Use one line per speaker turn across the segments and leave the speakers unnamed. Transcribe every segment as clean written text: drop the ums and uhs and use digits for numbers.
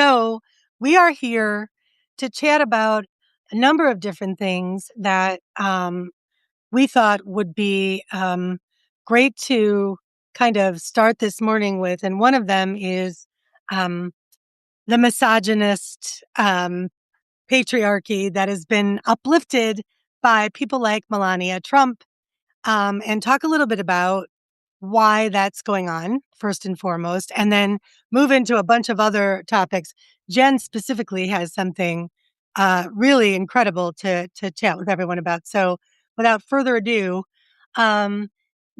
So, we are here to chat about a number of different things that we thought would be great to kind of start this morning with. And one of them is um, the misogynist patriarchy that has been uplifted by people like Melania Trump, and talk a little bit about why that's going on, first and foremost, and then move into a bunch of other topics. Jenn specifically has something really incredible to chat with everyone about. So, without further ado, um,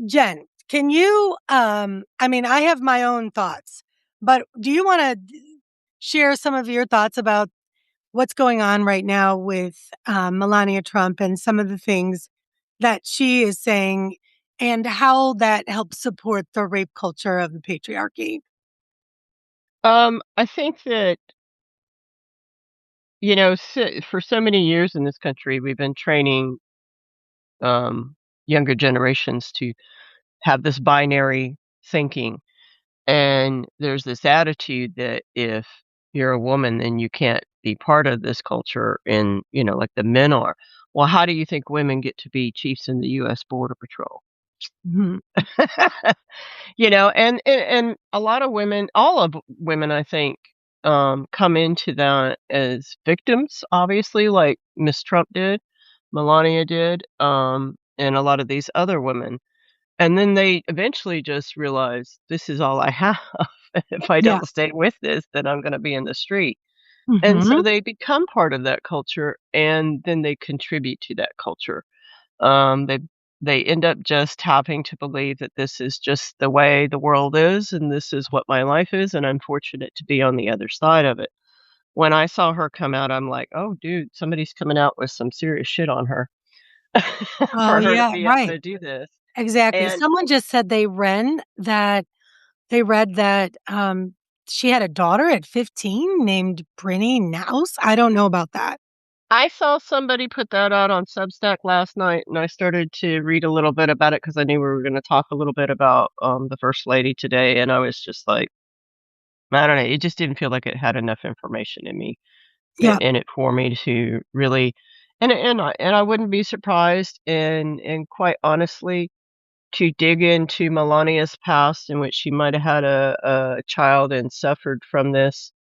Jenn, can you? I mean, I have my own thoughts, but do you want to share some of your thoughts about what's going on right now with Melania Trump and some of the things that she is saying and how that helps support the rape culture of the patriarchy?
I think that, for so many years in this country, we've been training younger generations to have this binary thinking. And there's this attitude that if you're a woman, then you can't be part of this culture, and, like the men are. Well, how do you think women get to be chiefs in the U.S. Border Patrol?
Mhm.
And a lot of women, all of women, I think, come into that as victims, obviously, like Miss Trump did, Melania did, and a lot of these other women. And then they eventually just realize this is all I have. If I
Yeah.
don't stay with this, then I'm going to be in the street. And so
Hmm.
they become part of that culture, and then they contribute to that culture. They end up just having to believe that this is just the way the world is, and this is what my life is, and I'm fortunate to be on the other side of it. When I saw her come out, I'm like, "Oh, dude, somebody's coming out with some serious shit on her
Oh,
for her to
yeah,
be able
right.
to do this."
Exactly.
And
Someone just said they read that she had a daughter at 15 named Brinny Nouse. I don't know about that.
I saw somebody put that out on Substack last night, and I started to read a little bit about it because I knew we were gonna talk a little bit about, the first lady today, and I was just like, I don't know, it just didn't feel like it had enough information
Yeah,
in it for me to really, and I wouldn't be surprised, and quite honestly, to dig into Melania's past in which she might have had a child and suffered from this.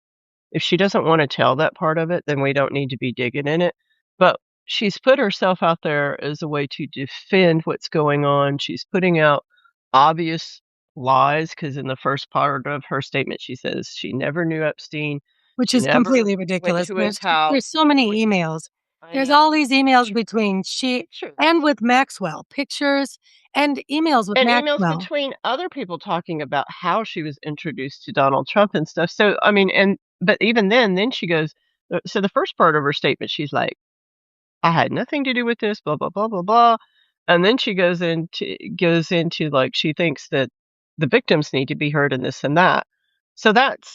If she doesn't wanna tell that part of it, then we don't need to be digging in it, but she's put herself out there as a way to defend what's going on. She's putting out obvious lies because in the first part of her statement, she says she never knew Epstein,
which
she
is
never
completely
went
ridiculous.
to his
There's
house.
so many
Wait,
emails.
I
There's
know.
all these emails between she and
Pictures.
with Maxwell, pictures and emails with
And emails
Maxwell,
between other people talking about how she was introduced to Donald Trump and stuff. So, I mean, but even then she goes, so the first part of her statement, she's like, I had nothing to do with this, blah, blah, blah, blah, blah. And then she goes into like she thinks that the victims need to be heard in this and that. So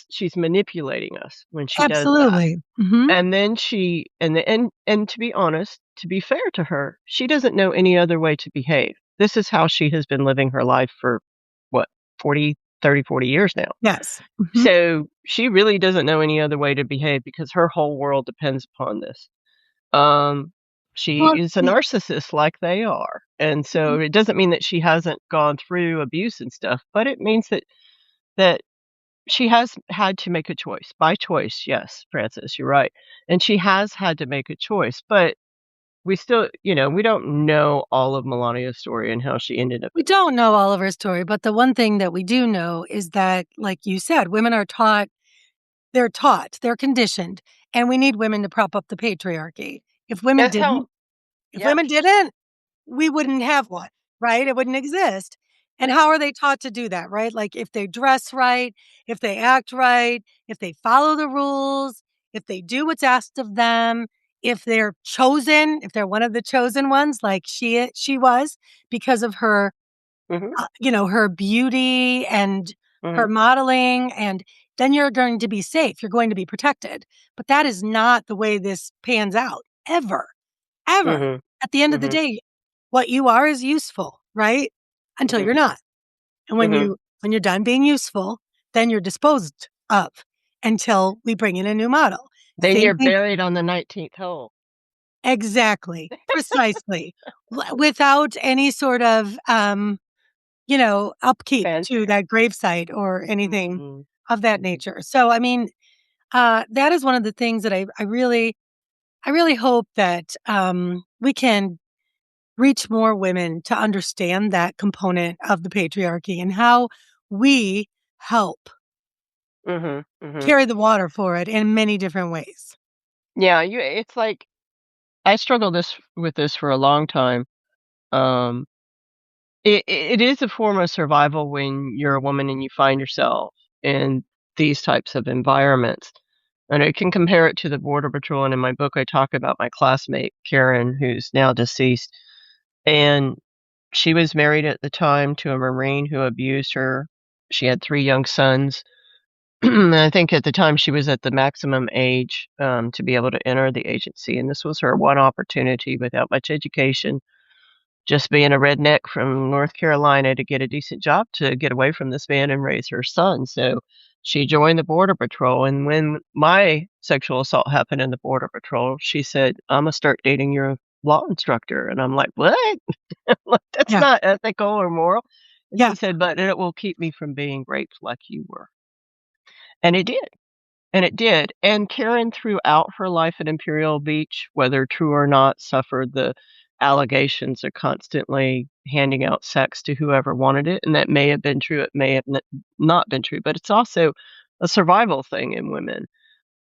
she's manipulating us when she does that.
absolutely. Hmm.
And then and to be honest, to be fair to her, she doesn't know any other way to behave. This is how she has been living her life for what, 40 years now.
Yes. Hmm.
So she really doesn't know any other way to behave because her whole world depends upon this. Um, she
Well,
is a narcissist like they are. And so it doesn't mean that she hasn't gone through abuse and stuff, but it means that she has had to make a choice. By choice, yes, Francis, you're right. And she has had to make a choice, but we still, we don't know all of Melania's story and how she ended up
we
in this.
don't know all of her story, but the one thing that we do know is that, like you said, women are taught, they're conditioned, and we need women to prop up the patriarchy. If women
That's how,
didn't, if
yep.
women didn't, we wouldn't have one, right? It wouldn't exist. And how are they taught to do that, right? Like if they dress right, if they act right, if they follow the rules, if they do what's asked of them, if they're chosen, if they're one of the chosen ones, like she was because of her,
Mhm,
her beauty and her
mhm,
modeling, and then you're going to be safe. You're going to be protected. But that is not the way this pans out ever, ever.
mhm,
At the end of the
mhm,
day, what you are is useful, right? Until
mhm,
you're not. And
mhm,
when you're done being useful, then you're disposed of. until we bring in a new model.
Then
Same
you're
thing.
buried on the 19th hole.
Exactly. Precisely. Without any sort of, upkeep to
Fanfare.
that gravesite or anything
Mhm.
of that
Mhm.
nature. So, I mean, that is one of the things that I really hope that, we can reach more women to understand that component of the patriarchy and how we help
Mhm. Mhm.
carry the water for it in many different ways.
Yeah, it's like I struggled with this for a long time. Um, it is a form of survival when you're a woman and you find yourself in these types of environments. And I can compare it to the Border Patrol, and in my book, I talk about my classmate, Karen, who's now deceased, and she was married at the time to a Marine who abused her. She had 3 young sons. And I think at the time she was at the maximum age, to be able to enter the agency, and this was her one opportunity without much education, just being a redneck from North Carolina to get a decent job to get away from this man and raise her son. So she joined the Border Patrol. And when my sexual assault happened in the Border Patrol, she said, I'm going to start dating your law instructor. And I'm like, what? Like, that's
Yeah.
not ethical or moral. And she
Yeah.
said, but it will keep me from being raped like you were. And it did. And it did, and Karen throughout her life at Imperial Beach, whether true or not, suffered the allegations of constantly handing out sex to whoever wanted it, and that may have been true, it may have not been true, but it's also a survival thing in women.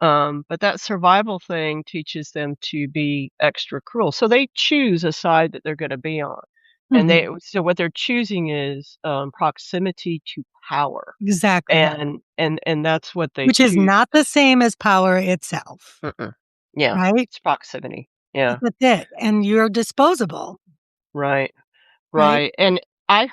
But that survival thing teaches them to be extra cruel, so they choose a side that they're gonna be on, and
Mhm.
so what they're choosing is, proximity to power,
Exactly.
and that's what they
Which is
choose.
not the same as power itself,
Mm-mm. Yeah,
right?
it's proximity. Yeah,
That's it, and you're disposable,
right,
right?
right, and I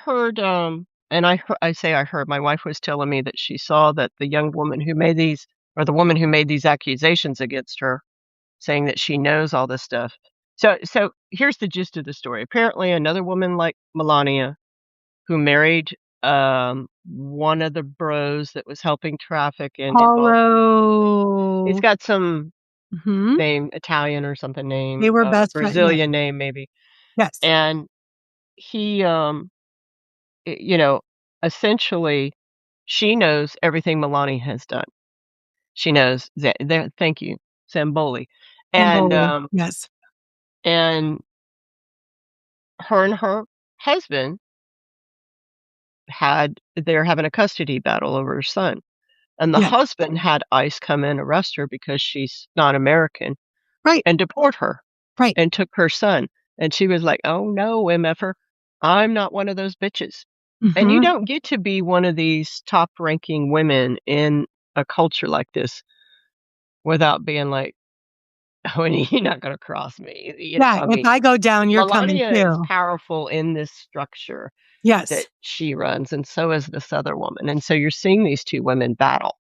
say I heard, my wife was telling me that she saw that the young woman who made these or the woman who made these accusations against her, saying that she knows all this stuff. So here's the gist of the story. Apparently, another woman like Melania, who married, one of the bros that was helping traffic and involved he's
Although
got some
mhm,
name, Italian or something
they
name,
were best friend yes,
Brazilian name maybe,
yes,
and he, you know, essentially, she knows everything Milani has done. She knows that there thank you, Zamboli, and,
Zamboni,
um,
yes,
and her and her husband they're having a custody battle over her son, and the
yes,
husband had ICE come in, arrest her because she's not American,
right,
and deport her.
right,
And took her son, and she was like, "Oh, no, MFer, I'm not one of those bitches." And you
mhm,
don't get to be one of these top-ranking women in a culture like this without being like, "Oh, and you're not gonna cross me,"
yeah,
I
if
mean,
I go down, you're coming
Melania is
too.
powerful in this structure that
Yes,
she runs, and so is this other woman, and so you're seeing these 2 women battle.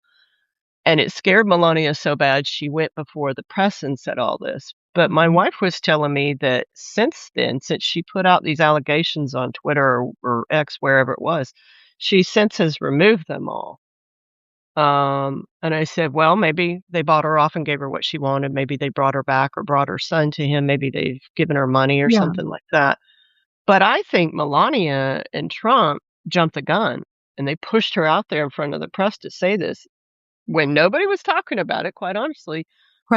And it scared Melania so bad, she went before the press and said all this. But my
mhm,
wife was telling me that since then, since she put out these allegations on Twitter or X, wherever it was, she since has removed them all. And I said, well, maybe they bought her off and gave her what she wanted. Maybe they brought her back or brought her son to him. Maybe they've given her money or
yeah,
something like that. But I think Melania and Trump jumped the gun and they pushed her out there in front of the press to say this when nobody was talking about it, quite honestly,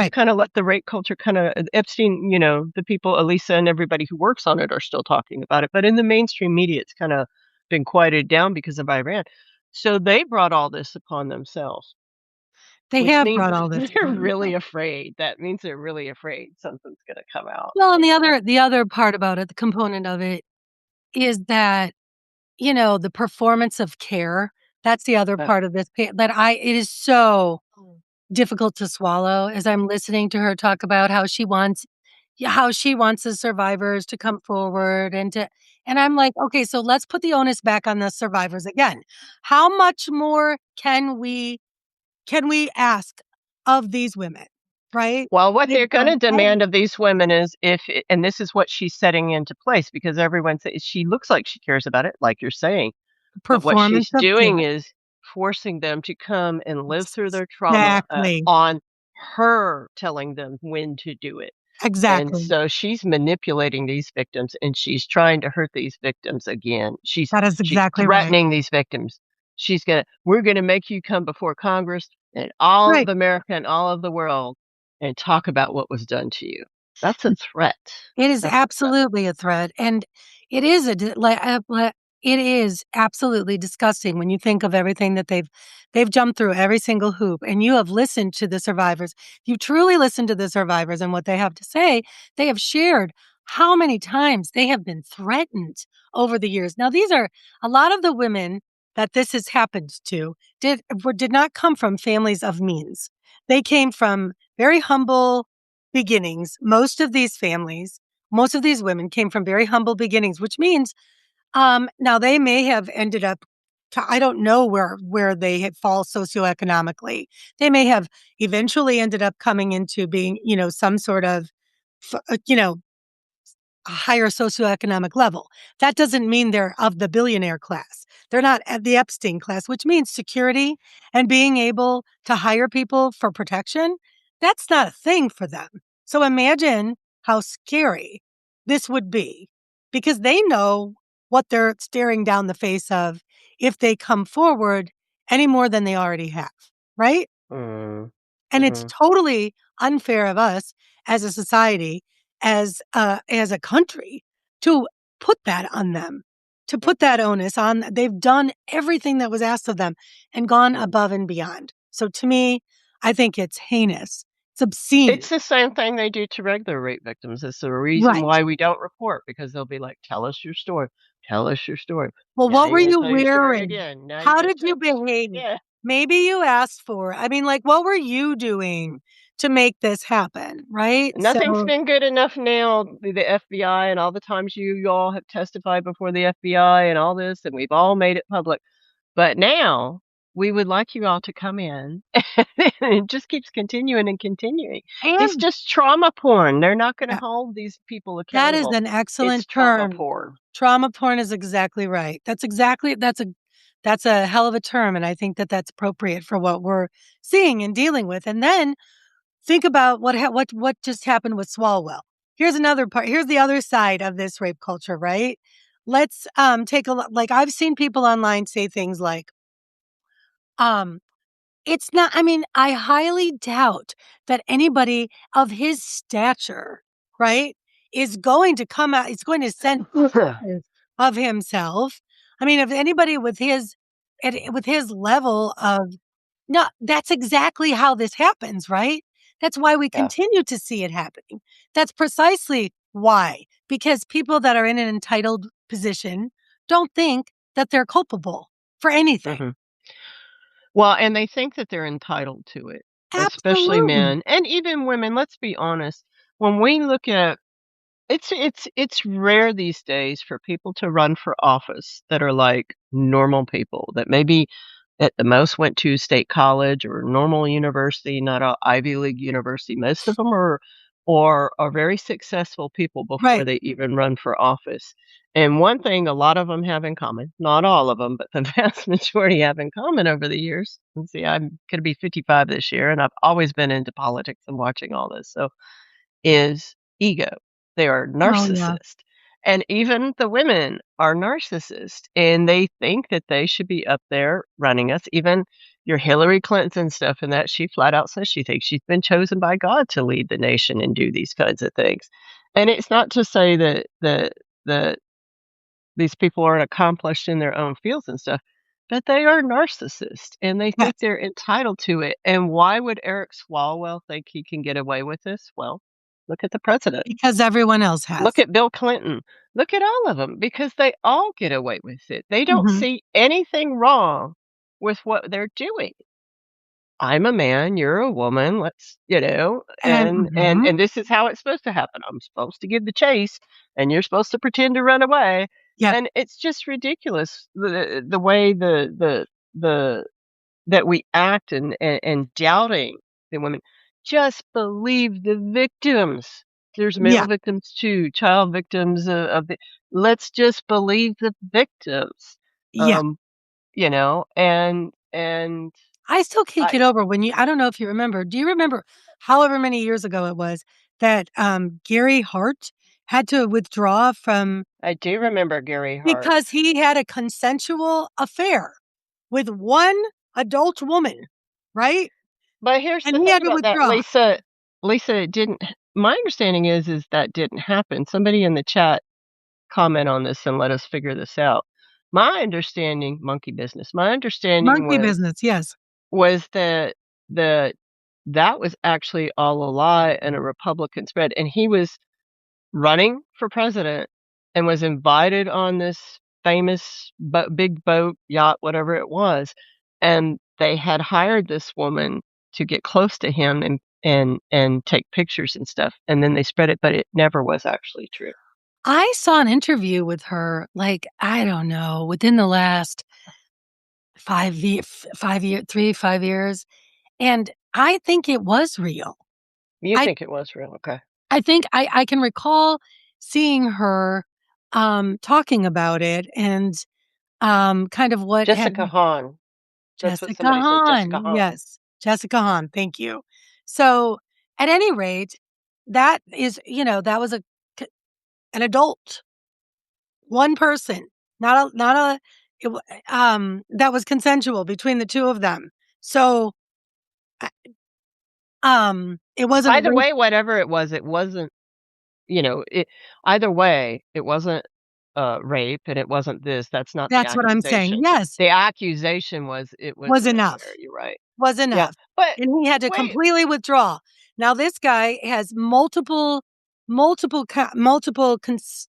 to
right.
kinda let the rape culture kinda Epstein, the people, Elisa and everybody who works on it are still talking about it, but in the mainstream media, it's kinda been quieted down because of Iran. So they brought all this upon themselves,
They
which
have
means
brought all this
they're
upon
really
themselves.
afraid. That means they're really afraid something's gonna come out.
Well, and the other part about it, the component of it is that, the performance of care, that's the other
Uh,
part of this that it is so difficult to swallow as I'm listening to her talk about how she wants yeah, how she wants the survivors to come forward and I'm like, "Okay, so let's put the onus back on the survivors again. How much more can we ask of these women?" Right?
well, what they're
They've done
gonna demand of these women is and this is what she's setting into place because everyone says she looks like she cares about it, like you're saying. But what
performance
she's
of
doing
care.
is forcing them to come and live through their trauma,
Exactly.
on her telling them when to do it. And
Exactly.
so she's manipulating these victims, and she's trying to hurt these victims again.
That is
She's
exactly right.
threatening these victims. "We're gonna make you come before Congress and all of
Right.
America and all of the world and talk about what was done to you." That's a threat.
It is
That's a threat.
absolutely a threat, and it is a d it is absolutely disgusting when you think of everything that they've jumped through every single hoop, and you have listened to the survivors. You truly listened to the survivors and what they have to say. They have shared how many times they have been threatened over the years. Now, these are a lot of the women that this has happened to did not come from families of means. They came from very humble beginnings. Most of these women came from very humble beginnings, which means now they may have ended up I don't know where they had fall socioeconomically. They may have eventually ended up coming into being, some sort of a higher socioeconomic level. That doesn't mean they're of the billionaire class. They're not at the Epstein class, which means security and being able to hire people for protection. That's not a thing for them. So imagine how scary this would be because they know what they're staring down the face of if they come forward any more than they already have, right?
Mm,
And it's
mhm,
totally unfair of us as a society, as a country, to put that on them, to
mm,
put that onus on. They've done everything that was asked of them and gone
mm.
above and beyond. So to me, I think it's heinous. It's obscene.
It's the same thing they do to regular rape victims. It's the reason
Right.
why we don't report, because they'll be like, "Tell us your story. Tell us your story."
Well,
"Now
what
you're
were
gonna
you
tell your story
wearing?
again. Now you're
How
gonna
did
tell
you
your story."
behave?
Yeah.
Maybe you asked for I mean, like, what were you doing to make this happen, right?
Nothing's
So
been good enough now, the FBI and all the times you all have testified before the FBI and all this, and we've all made it public. But now we would like you all to come in. It just keeps continuing and continuing. It's
and
just trauma porn. They're not gonna
yeah.
hold these people
That is
accountable.
an
It's
excellent
trauma
term.
porn.
Trauma porn is exactly right. That's a hell of a term, and I think that that's appropriate for what we're seeing and dealing with. And then think about what just happened with Swalwell. Here's another part. Here's the other side of this rape culture, right? Let's take a look. Like I've seen people online say things like, um, it's not I mean, I highly doubt that anybody of his stature, right, is going to come out is going to send pictures of himself. I mean, if anybody with his level of no, that's exactly how this happens, right? That's why we
Yeah.
continue to see it happening. That's precisely why, because people that are in an entitled position don't think that they're culpable for anything.
Mhm. Well, and they think that they're entitled to it, especially
Absolutely.
men and even women. Let's be honest. When we look at it's rare these days for people to run for office that are like normal people that maybe at the most went to state college or normal university, not a Ivy League university. Most of them are very successful people before
Right.
they even run for office. And one thing a lot of them have in common, not all of them, but the vast majority have in common over the years. And see, I'm going to be 55 this year, and I've always been into politics and watching all this. So is ego. They are
Oh, yeah.
narcissist. And even the women are narcissist, and they think that they should be up there running us. Even your Hillary Clinton stuff and that, she flat out says she thinks she's been chosen by God to lead the nation and do these kinds of things. And it's not to say that these people aren't accomplished in their own fields and stuff, but they are narcissists and they think
Yes,
they're entitled to it. And why would Eric Swalwell think he can get away with this? Well, look at the president.
because everyone else
Look
has.
at Bill Clinton. Look at all of them because they all get away with it. They don't
Mhm.
see anything wrong with what they're doing. I'm a man, you're a woman, let's,
And mhm.
and this is how it's supposed to happen. I'm supposed to give the chase and you're supposed to pretend to run away.
Yep.
And it's just ridiculous the way the that we act and doubting the women. Just believe the victims. There's male
Yeah.
victims too, child victims of the let's just believe the victims.
Yeah.
Um, and and
I still can't
I
get over when you I don't know if you remember. Do you remember however many years ago it was that, Gary Hart had to withdraw from
I do remember Gary Hart.
because he had a consensual affair with one adult woman, right?
But here's
And
the
he
thing
had to
about that,
withdraw.
Lisa, it didn't my understanding is that didn't happen. Somebody in the chat comment on this and let us figure this out. My understanding monkey business. My understanding
Monkey business, yes.
was that the that was actually all a lie and a Republican spread, and he was running for president and was invited on this famous big boat, yacht, whatever it was, and they had hired this woman to get close to him and take pictures and stuff, and then they spread it, but it never was actually true.
I saw an interview with her, like, I don't know, within the last 5 years, and I think it was real.
You
I
think it was real, okay.
I think I can recall seeing her, talking about it and, kind of what had
Jessica Hahn. That's what
Jessica
somebody said, Jessica
Hahn,
Hahn.
yes, Jessica Hahn, thank you. So, at any rate, that is, that was c an adult, one person, not a it wa that was consensual between the 2 of them. So, uh, it wasn't
Either
rape.
way, whatever it wasn't, it either way, it wasn't, rape and it wasn't this, that's not the
That's what I'm saying.
accusation.
Yes,
The accusation was it was
was
an affair,
enough.
you're right.
Was
Yeah,
enough,
but
and he had to
wait,
completely withdraw. Now this guy has multiple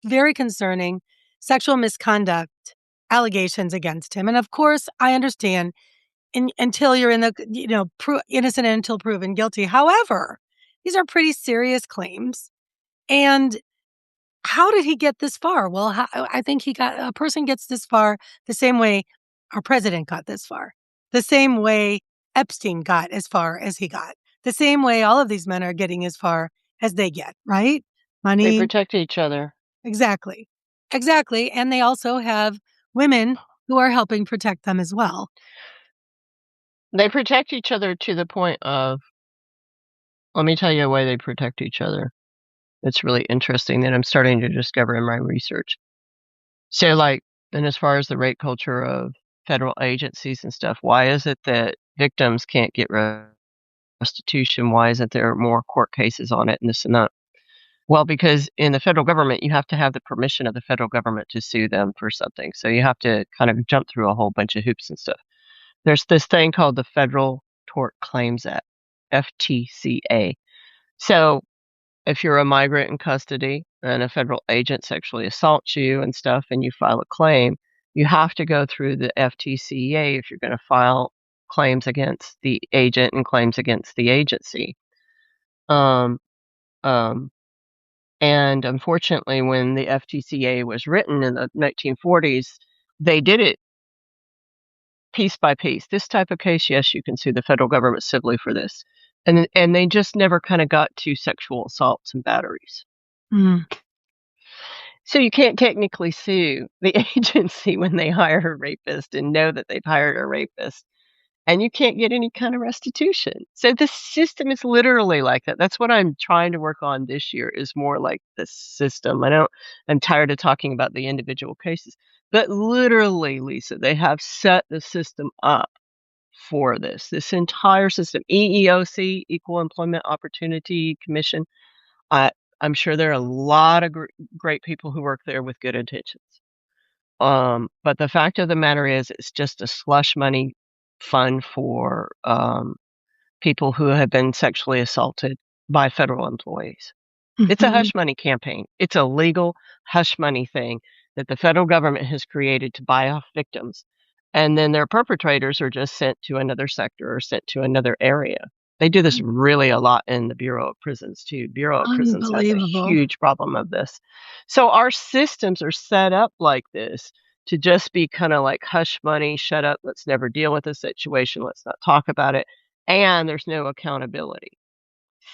very concerning sexual misconduct allegations against him, and of course, I understand until you're in the innocent until proven guilty. However, these are pretty serious claims, and how did he get this far? Well, I think a person gets this far the same way our president got this far, the same way Epstein got as far as he got, the same way all of these men are getting as far as they get, right?
they
Money,
protect each other.
exactly. Exactly. And they also have women who are helping protect them as well.
They protect each other to the point of let me tell you a way they protect each other. It's really interesting that I'm starting to discover in my research. So, like, and as far as the rape culture of federal agencies and stuff, why is it that victims can't get restitution? Why isn't there more court cases on it and this and that? Well, because in the federal government, you have to have the permission of the federal government to sue them for something. So you have to kind of jump through a whole bunch of hoops and stuff. There's this thing called the Federal Tort Claims Act, FTCA. So if you're a migrant in custody and a federal agent sexually assaults you and stuff and you file a claim, you have to go through the FTCA if you're going to file claims against the agent and claims against the agency. Um, um, and unfortunately, when the FTCA was written in the 1940s, they did it piece by piece. This type of case, yes, you can sue the federal government civilly for this. And they just never kind of got to sexual assaults and batteries.
Mm.
So you can't technically sue the agency when they hire a rapist and know that they've hired a rapist, and you can't get any kind of restitution. So the system is literally like that. That's what I'm trying to work on this year is more like the system. I'm tired of talking about the individual cases, but literally, Lisa, they have set the system up for this entire system. EEOC, Equal Employment Opportunity Commission. I I'm sure there are a lot of great people who work there with good intentions. But the fact of the matter is, it's just a slush money fund for people who have been sexually assaulted by federal employees. It's a
Mhm.
hush money campaign. It's a legal hush money thing that the federal government has created to buy off victims. And then their perpetrators are just sent to another sector or sent to another area. They do this really a lot in the Bureau of Prisons too. Bureau of Prisons has a
Unbelievable.
huge problem of this. So our systems are set up like this to just be kind of like hush money, shut up, let's never deal with this situation, let's not talk about it. And there's no accountability.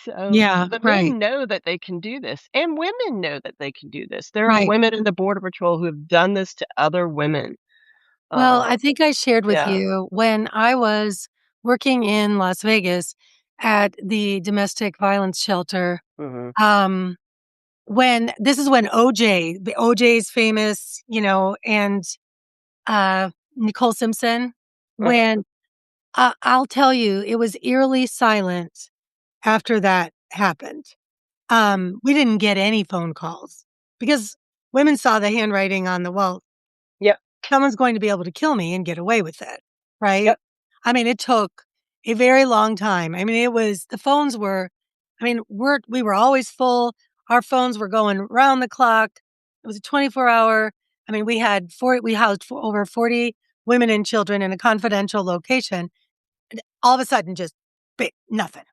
So
Yeah,
the
right,
men know that they can do this, and women know that they can do this. There are
right.
women in the Border Patrol who have done this to other women.
Well,
Uh,
I think I shared with
yeah.
you when I was working in Las Vegas at the domestic violence shelter,
Mhm.
um, when this is when OJ's famous, and, Nicole Simpson,
Mhm.
when I'll tell you, it was eerily silent after that happened. We didn't get any phone calls because women saw the handwriting on the wall.
Yep.
Someone's going to be able to kill me and get away with it, right?
Yep.
I mean, it took a very long time. I mean, it was the phones were I mean, we were always full. Our phones were going round the clock. It was a 24-hour. I mean, we housed over 40 women and children in a confidential location. And all of a sudden, just nothing.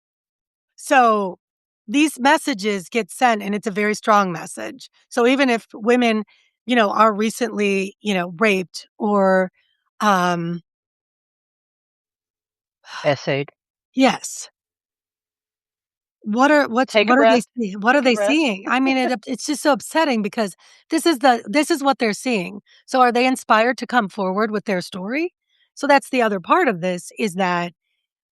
So these messages get sent and it's a very strong message. So even if women, are recently, raped or um
Essayed.
yes.
Take a
What are they
breath.
seeing? What are
Take a
they
breath.
seeing? I mean, it's just so upsetting because this is what they're seeing. So are they inspired to come forward with their story? So that's the other part of this is that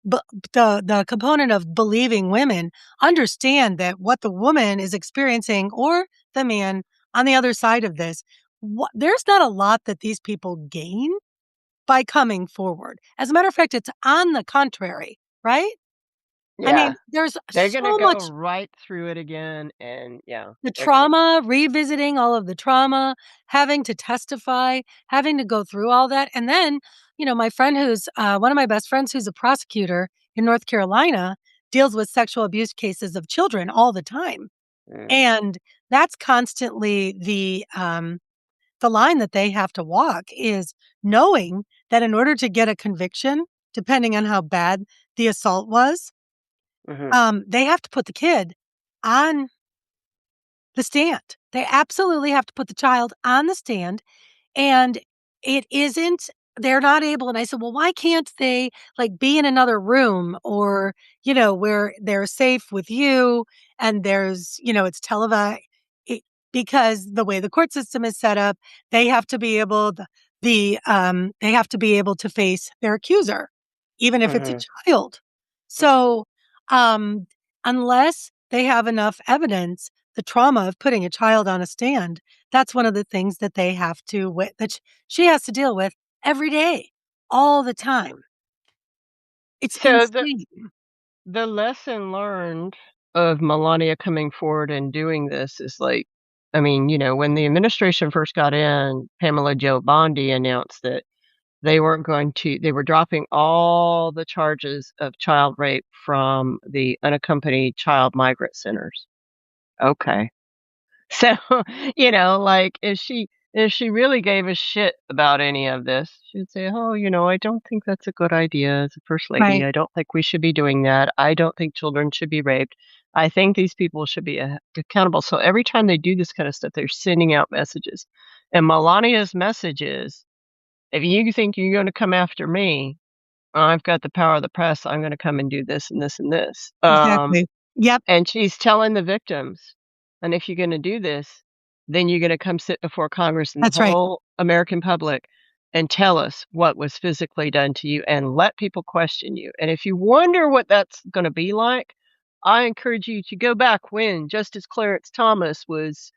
but the component of believing women understand that what the woman is experiencing or the man on the other side of this, there's not a lot that these people gain by coming forward. As a matter of fact, it's on the contrary, right? I
Yeah.
mean, there's
They're gonna
so
go
much
right through it again, and yeah,
the
they're gonna
trauma, revisiting all of the trauma, having to testify, having to go through all that. And then, my friend who's one of my best friends who's a prosecutor in North Carolina deals with sexual abuse cases of children all the time.
mm,
And that's constantly the line that they have to walk is knowing that in order to get a conviction, depending on how bad the assault was,
mhm,
they have to put the kid on the stand. They absolutely have to put the child on the stand, and it isn't they're not able and I said, "Well, why can't they, like, be in another room or, where they're safe with you and it's televised?" Because the way the court system is set up, they have to be able they have to be able to face their accuser, even if it's a
mhm,
child.
mhm.
So, um, unless they have enough evidence, the trauma of putting a child on a stand, that's one of the things that they have to that she has to deal with every day, all the time. It's
So
insane.
the lesson learned of Melania coming forward and doing this is like, I mean, when the administration first got in, Pamela Joe Bondi announced that they were dropping all the charges of child rape from the unaccompanied child migrant centers. Okay. So, like, if she really gave a shit about any of this, she'd say, "Oh, I don't think that's a good idea as a first lady.
Right.
I don't think we should be doing that. I don't think children should be raped. I think these people should be accountable." So every time they do this kind of stuff, they're sending out messages. And Melania's message is, "If you think you're going to come after me, I've got the power of the press. I'm going to come and do this and this and this."
Exactly. Yep.
And she's telling the victims, "And if you're gonna do this, then you're gonna come sit before Congress and the
That's right.
whole American public and tell us what was physically done to you and let people question you. And if you wonder what that's gonna be like, I encourage you to go back when Justice Clarence Thomas was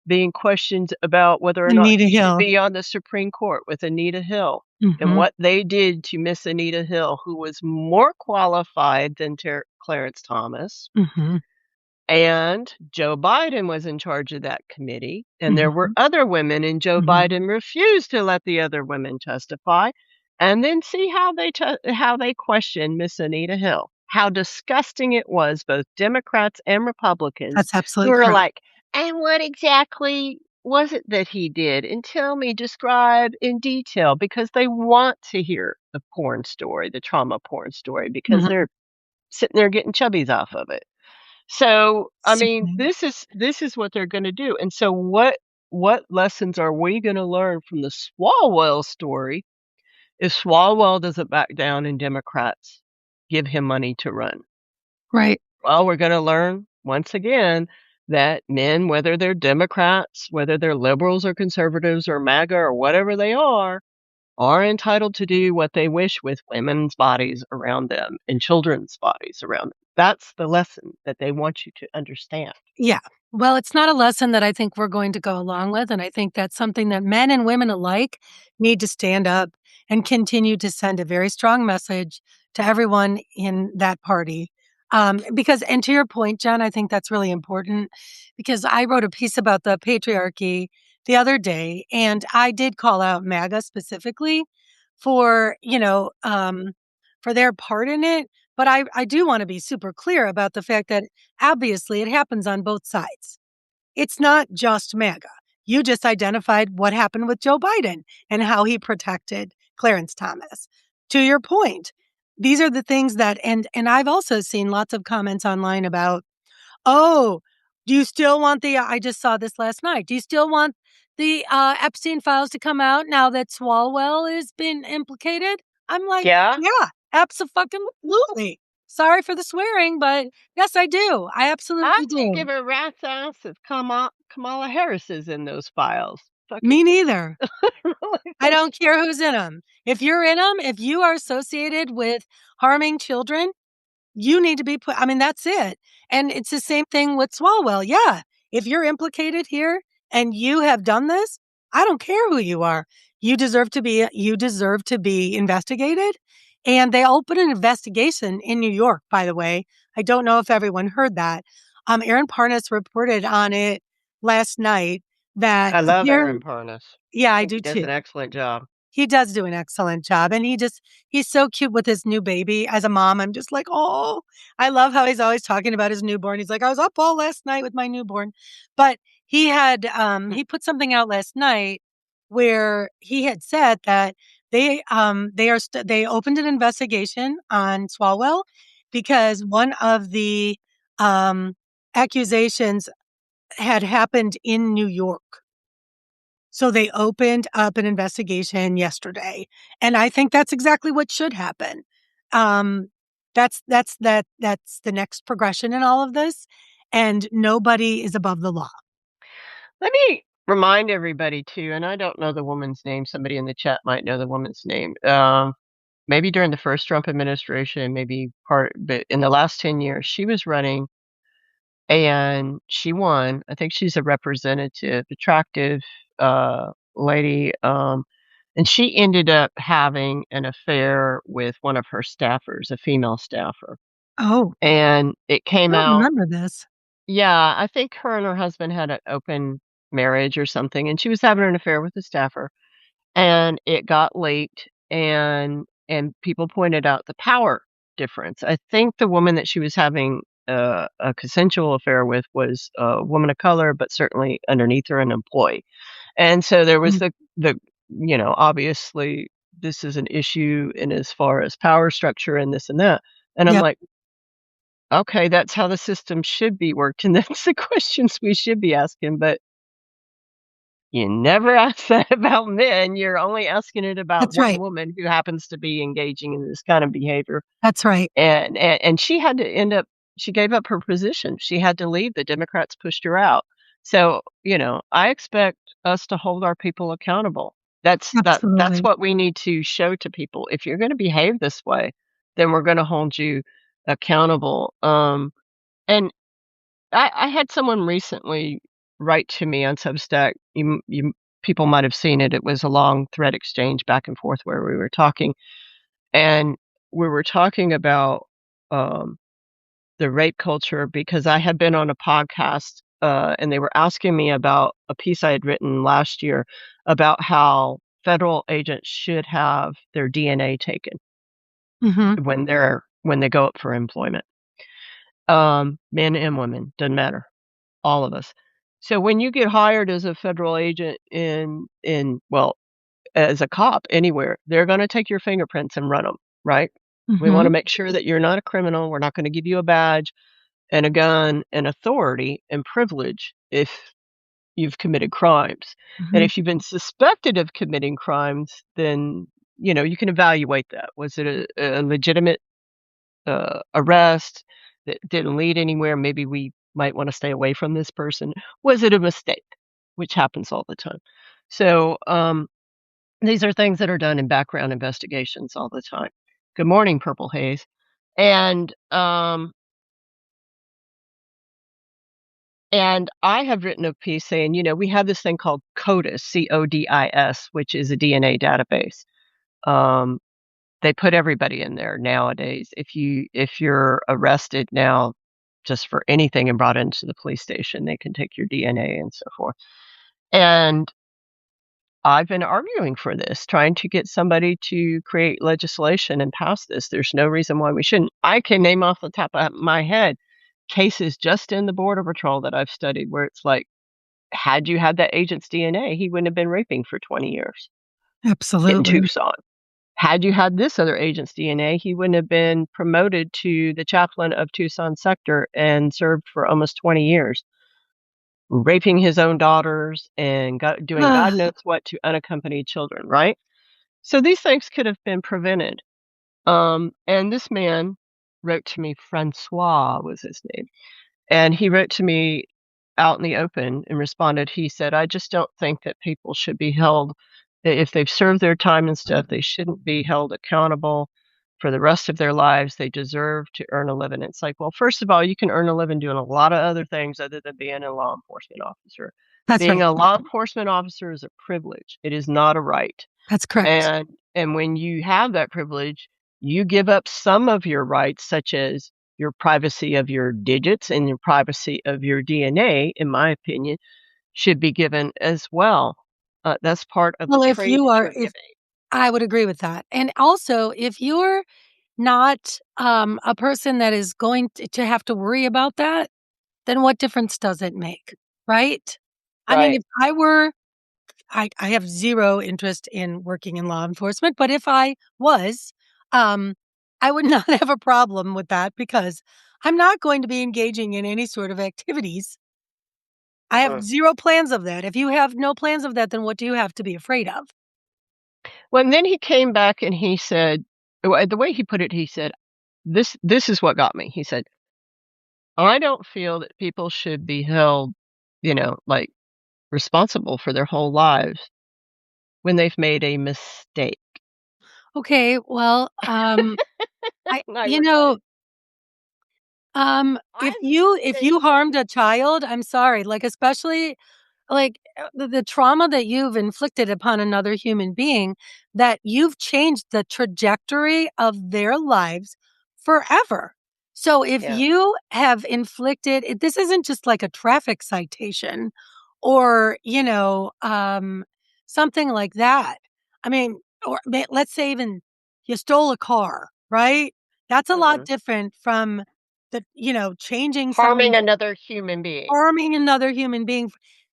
being questioned about whether or not
Anita
he should
Hill.
be on the Supreme Court with Anita Hill and
Mhm.
what they did to Miss Anita Hill, who was more qualified than Clarence Thomas,
Mhm.
and Joe Biden was in charge of that committee, and there were
Mhm.
other women, and Joe
Mhm.
Biden refused to let the other women testify, and then see how they questioned Miss Anita Hill. How disgusting it was, both Democrats and Republicans
That's
who
absolutely
were
correct.
like, "And what exactly was it that he did? And tell me, describe in detail," because they want to hear the porn story, the trauma porn story, because
Mhm.
they're sitting there getting chubbies off of it. So, I mean,
Sickening.
this is what they're gonna do, and so what lessons are we gonna learn from the Swalwell story if Swalwell doesn't back down and Democrats give him money to run?
Right.
Well, we're gonna learn once again that men, whether they're Democrats, whether they're liberals or conservatives or MAGA or whatever they are, are entitled to do what they wish with women's bodies around them and children's bodies around them. That's the lesson that they want you to understand.
Yeah. Well, it's not a lesson that I think we're going to go along with, and I think that's something that men and women alike need to stand up and continue to send a very strong message to everyone in that party. Because and to your point, Jen, I think that's really important because I wrote a piece about the patriarchy the other day, and I did call out MAGA specifically for, for their part in it, but I do wanna be super clear about the fact that obviously, it happens on both sides. It's not just MAGA. You just identified what happened with Joe Biden and how he protected Clarence Thomas. To your point, these are the things that and I've also seen lots of comments online about, "Oh, do you still want the" I just saw this last night. "Do you still want the, Epstein files to come out now that Swalwell has been implicated?" I'm like,
Yeah,
"Yeah, abso-fucking-lutely. Sorry for the swearing, but yes, I do. I
I
absolutely
don't
do."
give a rat's ass if Kamala Harris is in those files.
Me
Fucking
neither.
really,
I
like,
don't care who's in them. If you're in them, if you are associated with harming children, you need to be put I mean, that's it. And it's the same thing with Swalwell. Yeah. If you're implicated here and you have done this, I don't care who you are. You deserve to be investigated. And they opened an investigation in New York, by the way. I don't know if everyone heard that. Aaron Parnas reported on it last night that
I love Aaron
apparently,
Parnas.
yeah,
I
I
think
do
he does
too.
an excellent job.
He does do an excellent job, and he's so cute with his new baby. As a mom, I'm just like, "Oh." I love how he's always talking about his newborn. He's like, "I was up all last night with my newborn." But he put something out last night where he had said that they opened an investigation on Swalwell because one of the, um, accusations had happened in New York. So they opened up an investigation yesterday, and I think that's exactly what should happen. Um, that's the next progression in all of this, and nobody is above the law.
Let me remind everybody too, and I don't know the woman's name. Somebody in the chat might know the woman's name. Maybe during the first Trump administration, maybe but in the last 10 years, she was running and she won. I think she's a representative, attractive lady. And she ended up having an affair with one of her staffers, a female staffer.
Oh,
And it
I
came
don't
out,
remember this.
yeah, I think her and her husband had an open marriage or something, and she was having an affair with the staffer, and it got leaked, and people pointed out the power difference. I think the woman that she was having a consensual affair with was a woman of color, but certainly underneath her an employee. And so there was
Mm,
obviously this is an issue in as far as power structure and this and that. And I'm
yep,
like, okay, that's how the system should be worked, and that's the questions we should be asking. But you never ask that about men, you're only asking it about
that's
one
right,
woman who happens to be engaging in this kind of behavior,
that's right.
and she had to end up she gave up her position, she had to leave, the Democrats pushed her out. So, I expect us to hold our people accountable. That's
Absolutely.
what we need to show to people. If you're gonna behave this way, then we're gonna hold you accountable, and I had someone recently write to me on Substack. You people might have seen it. It was a long thread exchange back and forth where we were talking, and we were talking about um, the rape culture because I had been on a podcast, and they were asking me about a piece I had written last year about how federal agents should have their DNA taken
Mhm.
when they go up for employment. Men and women, doesn't matter. All of us. So when you get hired as a federal agent well, as a cop anywhere, they're gonna take your fingerprints and run them, right? We wanna
Mhm.
make sure that you're not a criminal. We're not gonna give you a badge and a gun and authority and privilege if you've committed crimes. And
Mhm.
if you've been suspected of committing crimes, then, you can evaluate that. Was it a legitimate arrest that didn't lead anywhere? Maybe we might wanna stay away from this person. Was it a mistake? Which happens all the time. So, These are things that are done in background investigations all the time. Good morning, Purple Haze. And, and I have written a piece saying, we have this thing called CODIS, CODIS, which is a DNA database. They put everybody in there nowadays. If you're arrested now just for anything and brought into the police station, they can take your DNA and so forth. And I've been arguing for this, trying to get somebody to create legislation and pass this. There's no reason why we shouldn't. I can name off the top of my head cases just in the Border Patrol that I've studied where it's like, had you had that agent's DNA, he wouldn't have been raping for 20 years in
Absolutely.
Tucson. Had you had this other agent's DNA, he wouldn't have been promoted to the chaplain of Tucson sector and served for almost 20 years, raping his own daughters and doing God knows what to unaccompanied children, right? So these things could have been prevented. And this man wrote to me, Francois was his name, and he wrote to me out in the open and responded. He said, I just don't think that people should be held, if they've served their time and stuff, they shouldn't be held accountable for the rest of their lives. They deserve to earn a living. It's like, well, first of all, you can earn a living doing a lot of other things other than being a law enforcement officer.
That's
Being
right.
a law enforcement officer is a privilege. It is not a right.
That's correct.
And when you have that privilege, you give up some of your rights, such as your privacy of your digits and your privacy of your DNA, in my opinion, should be given as well. That's part of the
Well, if
trade
you
that
are
you're
if
giving.
I would agree with that. And also, if you're not, a person that is going to have to worry about that, then what difference does it make, right? I mean,
Right.
if I were I have 0 interest in working in law enforcement, but if I was, um, I would not have a problem with that because I'm not going to be engaging in any sort of activities. I have
Mm.
0 plans of that. If you have no plans of that, then what do you have to be afraid of?
Well, and then he came back and he said, the way he put it, he said, this is what got me. He said, I don't feel that people should be held, like responsible for their whole lives when they've made a mistake.
Okay, well, I
And I was like,
if
I think
you harmed a child, I'm sorry, like, especially, like, the trauma that you've inflicted upon another human being, that you've changed the trajectory of their lives forever. So if
yeah.
you have inflicted this isn't just like a traffic citation or, something like that. I mean, or let's say even you stole a car, right? That's a lot
Mhm.
different from changing
Harming
someone's
another human being.
harming another human being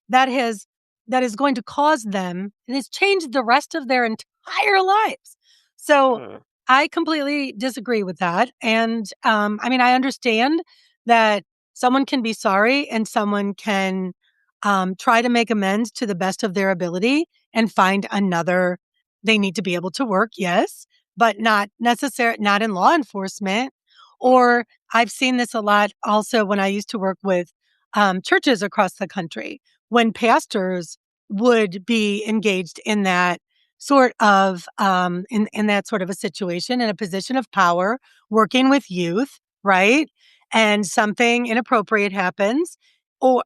that has that is going to cause them and has changed the rest of their entire lives. So,
Mm.
I completely disagree with that, and, I mean, I understand that someone can be sorry and someone can, try to make amends to the best of their ability and find another they need to be able to work, yes, but not in law enforcement, or I've seen this a lot also when I used to work with churches across the country when pastors would be engaged in that sort of in that sort of a situation in a position of power working with youth, right? And something inappropriate happens, or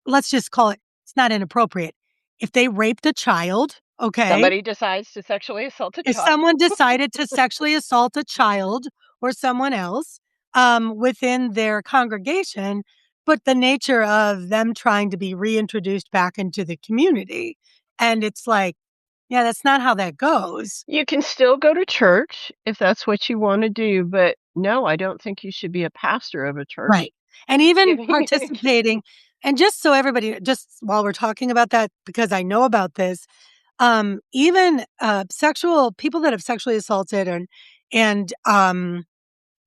let's just call it's not inappropriate. If they raped a child, okay,
Somebody decides to sexually assault a
if
child.
someone decided to sexually assault a child or someone else, within their congregation, but the nature of them trying to be reintroduced back into the community, and it's like, yeah, that's not how that goes.
You can still go to church if that's what you wanna do, but no, I don't think you should be a pastor of a church
Right. And even
giving
participating and just so everybody just while we're talking about that, because I know about this, even, sexual people that have sexually assaulted and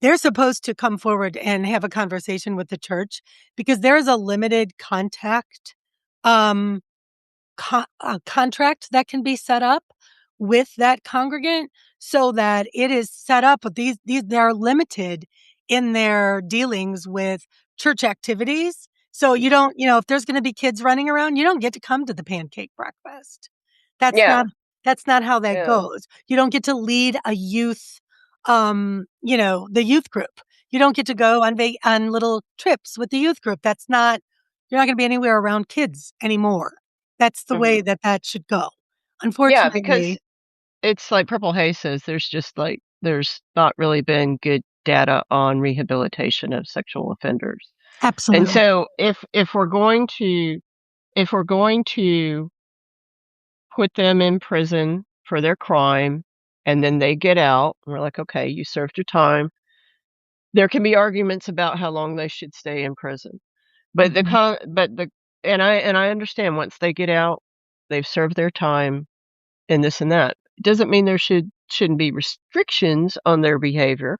they're supposed to come forward and have a conversation with the church because there is a limited contact, um, contract that can be set up with that congregant so that it is set up with these they are limited in their dealings with church activities. So you don't, if there's gonna be kids running around, you don't get to come to the pancake breakfast. That's not
Yeah.
That's not how that
Yeah.
goes. You don't get to lead a youth, the youth group. You don't get to go on little trips with the youth group. That's not you're not gonna be anywhere around kids anymore. That's the way
Mhm.
that that should go.
Yeah, because
Unfortunately,
it's like Purple Haze says, there's just, like there's not really been good data on rehabilitation of sexual offenders. And
absolutely.
so if we're going to put them in prison for their crime, and then they get out, and we're like, "Okay, you served your time." There can be arguments about how long they should stay in prison. But the
Mhm.
con but the and I understand once they get out, they've served their time and this and that. It doesn't mean there shouldn't be restrictions on their behavior.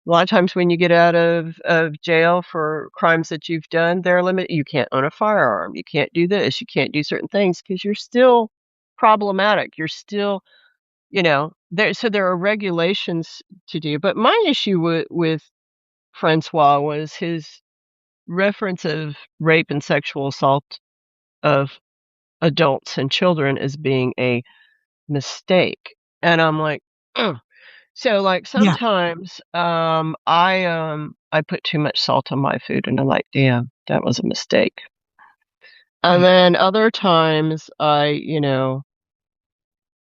A lot of times when you get out of jail for crimes that you've done, there are limit you can't own a firearm, you can't do this, you can't do certain things because 'cause you're still problematic, you're still there are regulations to do, but my issue with Francois was his reference of rape and sexual assault of adults and children as being a mistake, and I'm like, "Ugh." So, like,
Yeah,
sometimes, I put too much salt on my food, and I'm like, "Damn, that was a mistake." And
right.
then other times,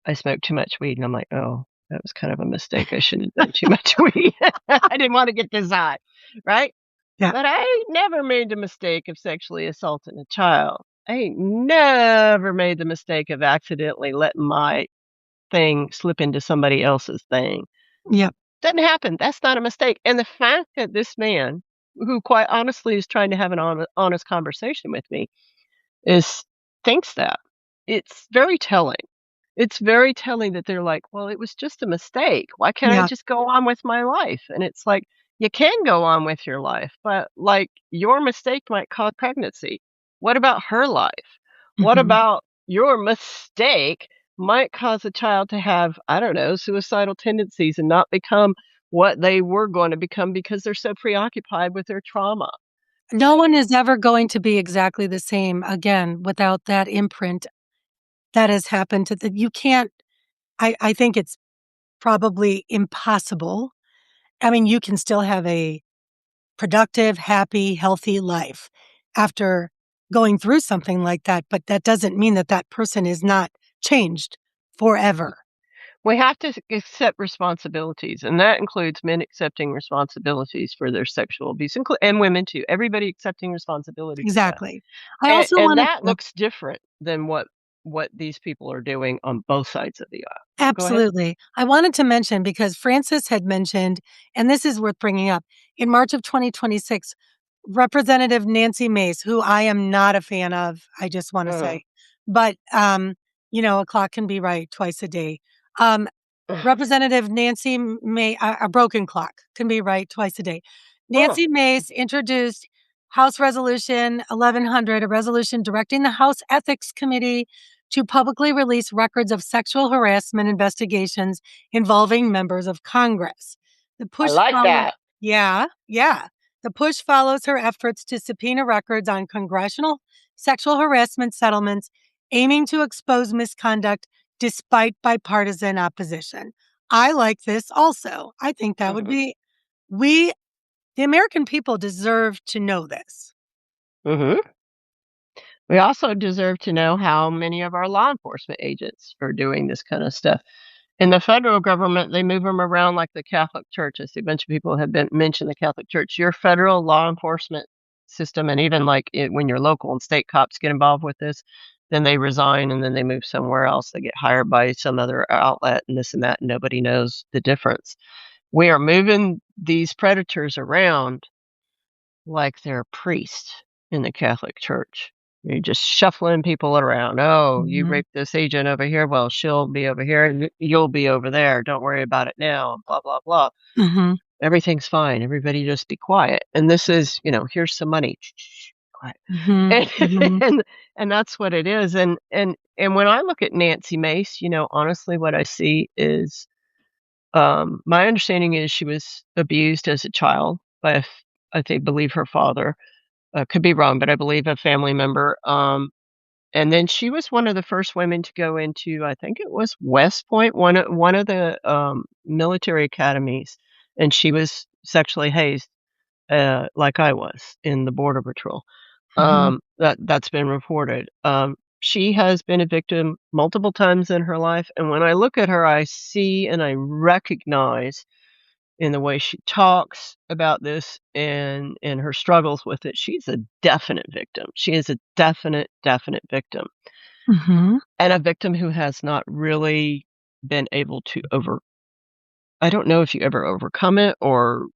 I smoke too much weed, and I'm like, "Oh, that was kind of a mistake. I shouldn't have done too much weed. I didn't wanna get this high." Right?
Yeah,
But I ain't never made the mistake of sexually assaulting a child. I ain't never made the mistake of accidentally letting my thing slip into somebody else's thing.
yep,
Doesn't happen. That's not a mistake. And the fact that this man, who quite honestly is trying to have an honest conversation with me, is thinks that. It's very telling. It's very telling that they're like, "Well, it was just a mistake. Why can't I
yeah,
just go on with my life?" And it's like, you can go on with your life, but, like, your mistake might cause pregnancy. What about her life? What
mhm.
about your mistake might cause a child to have, I don't know, suicidal tendencies and not become what they were going to become because they're so preoccupied with their trauma.
No
So
one is ever going to be exactly the same again without that imprint that has happened to the you can't I think it's probably impossible. I mean, you can still have a productive, happy, healthy life after going through something like that, but that doesn't mean that that person is not changed forever.
we have to accept responsibilities, and that includes men accepting responsibilities for their sexual abuse, and women too. Everybody accepting responsibility for that,
Exactly. I
and,
also
and
wanted
that
to
looks different than what these people are doing on both sides of the aisle. Go ahead.
absolutely. I wanted to mention because Francis had mentioned, and this is worth bringing up, in March of 2026, Representative Nancy Mace, who I am not a fan of, I just want to
Mm.
say, but a clock can be right twice a day. Um, Representative Nancy May a broken clock can be right twice a day.
Mm.
Nancy Mace introduced House Resolution 1100, a resolution directing the House Ethics Committee to publicly release records of sexual harassment investigations involving members of Congress. The
I
push
like
follow
that.
Yeah, yeah. The push follows her efforts to subpoena records on congressional sexual harassment settlements aiming to expose misconduct despite bipartisan opposition. I like this also. I think that would
Hmm.
be we the American people deserve to know this.
Hmm. We also deserve to know how many of our law enforcement agents are doing this kind of stuff. In the federal government, they move them around like the Catholic Church. I see a bunch of people have been mentioned the Catholic Church. Your federal law enforcement system, and even like when your local and state cops get involved with this, then they resign and then they move somewhere else. They get hired by some other outlet and this and that, and nobody knows the difference. We are moving these predators around like they're priests in the Catholic Church. You're just shuffling people around. "Oh, you
Mhm,
raped this agent over here. Well, she'll be over here, and you'll be over there. Don't worry about it now." Blah blah blah.
mhm,
Everything's fine. Everybody just be quiet. And this is, here's some money. Shh, shh, shh, quiet.
mhm,
And,
mhm.
and that's what it is. And when I look at Nancy Mace, honestly, what I see is my understanding is she was abused as a child by I think believe her father. Could be wrong, but I believe a family member. And then she was one of the first women to go into, I think it was West Point, one of the, military academies, and she was sexually hazed, like I was in the border patrol.
Mhm.
That's been reported. She has been a victim multiple times in her life, and when I look at her, I see and I recognize in the way she talks about this and her struggles with it, she's a definite victim. She is a definite victim,
Mhm.
and a victim who has not really been able to over I don't know if you ever overcome it or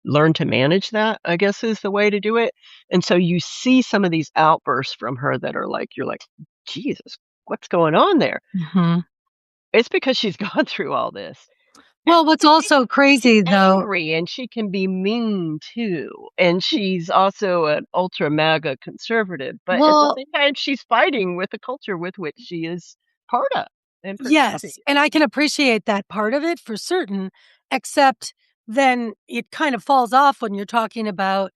learn to manage that, I guess is the way to do it. And so you see some of these outbursts from her that are like you're like, "Jesus, what's going on there?"
Mhm.
It's because she's gone through all this.
Well, what's also crazy though,
Angry, and she can be mean too, and she's also an ultra MAGA conservative, but at the
well,
same time, she's fighting with the culture with which she is part of and
yes,
participating.
and I can appreciate that part of it for certain, except then it kind of falls off when you're talking about,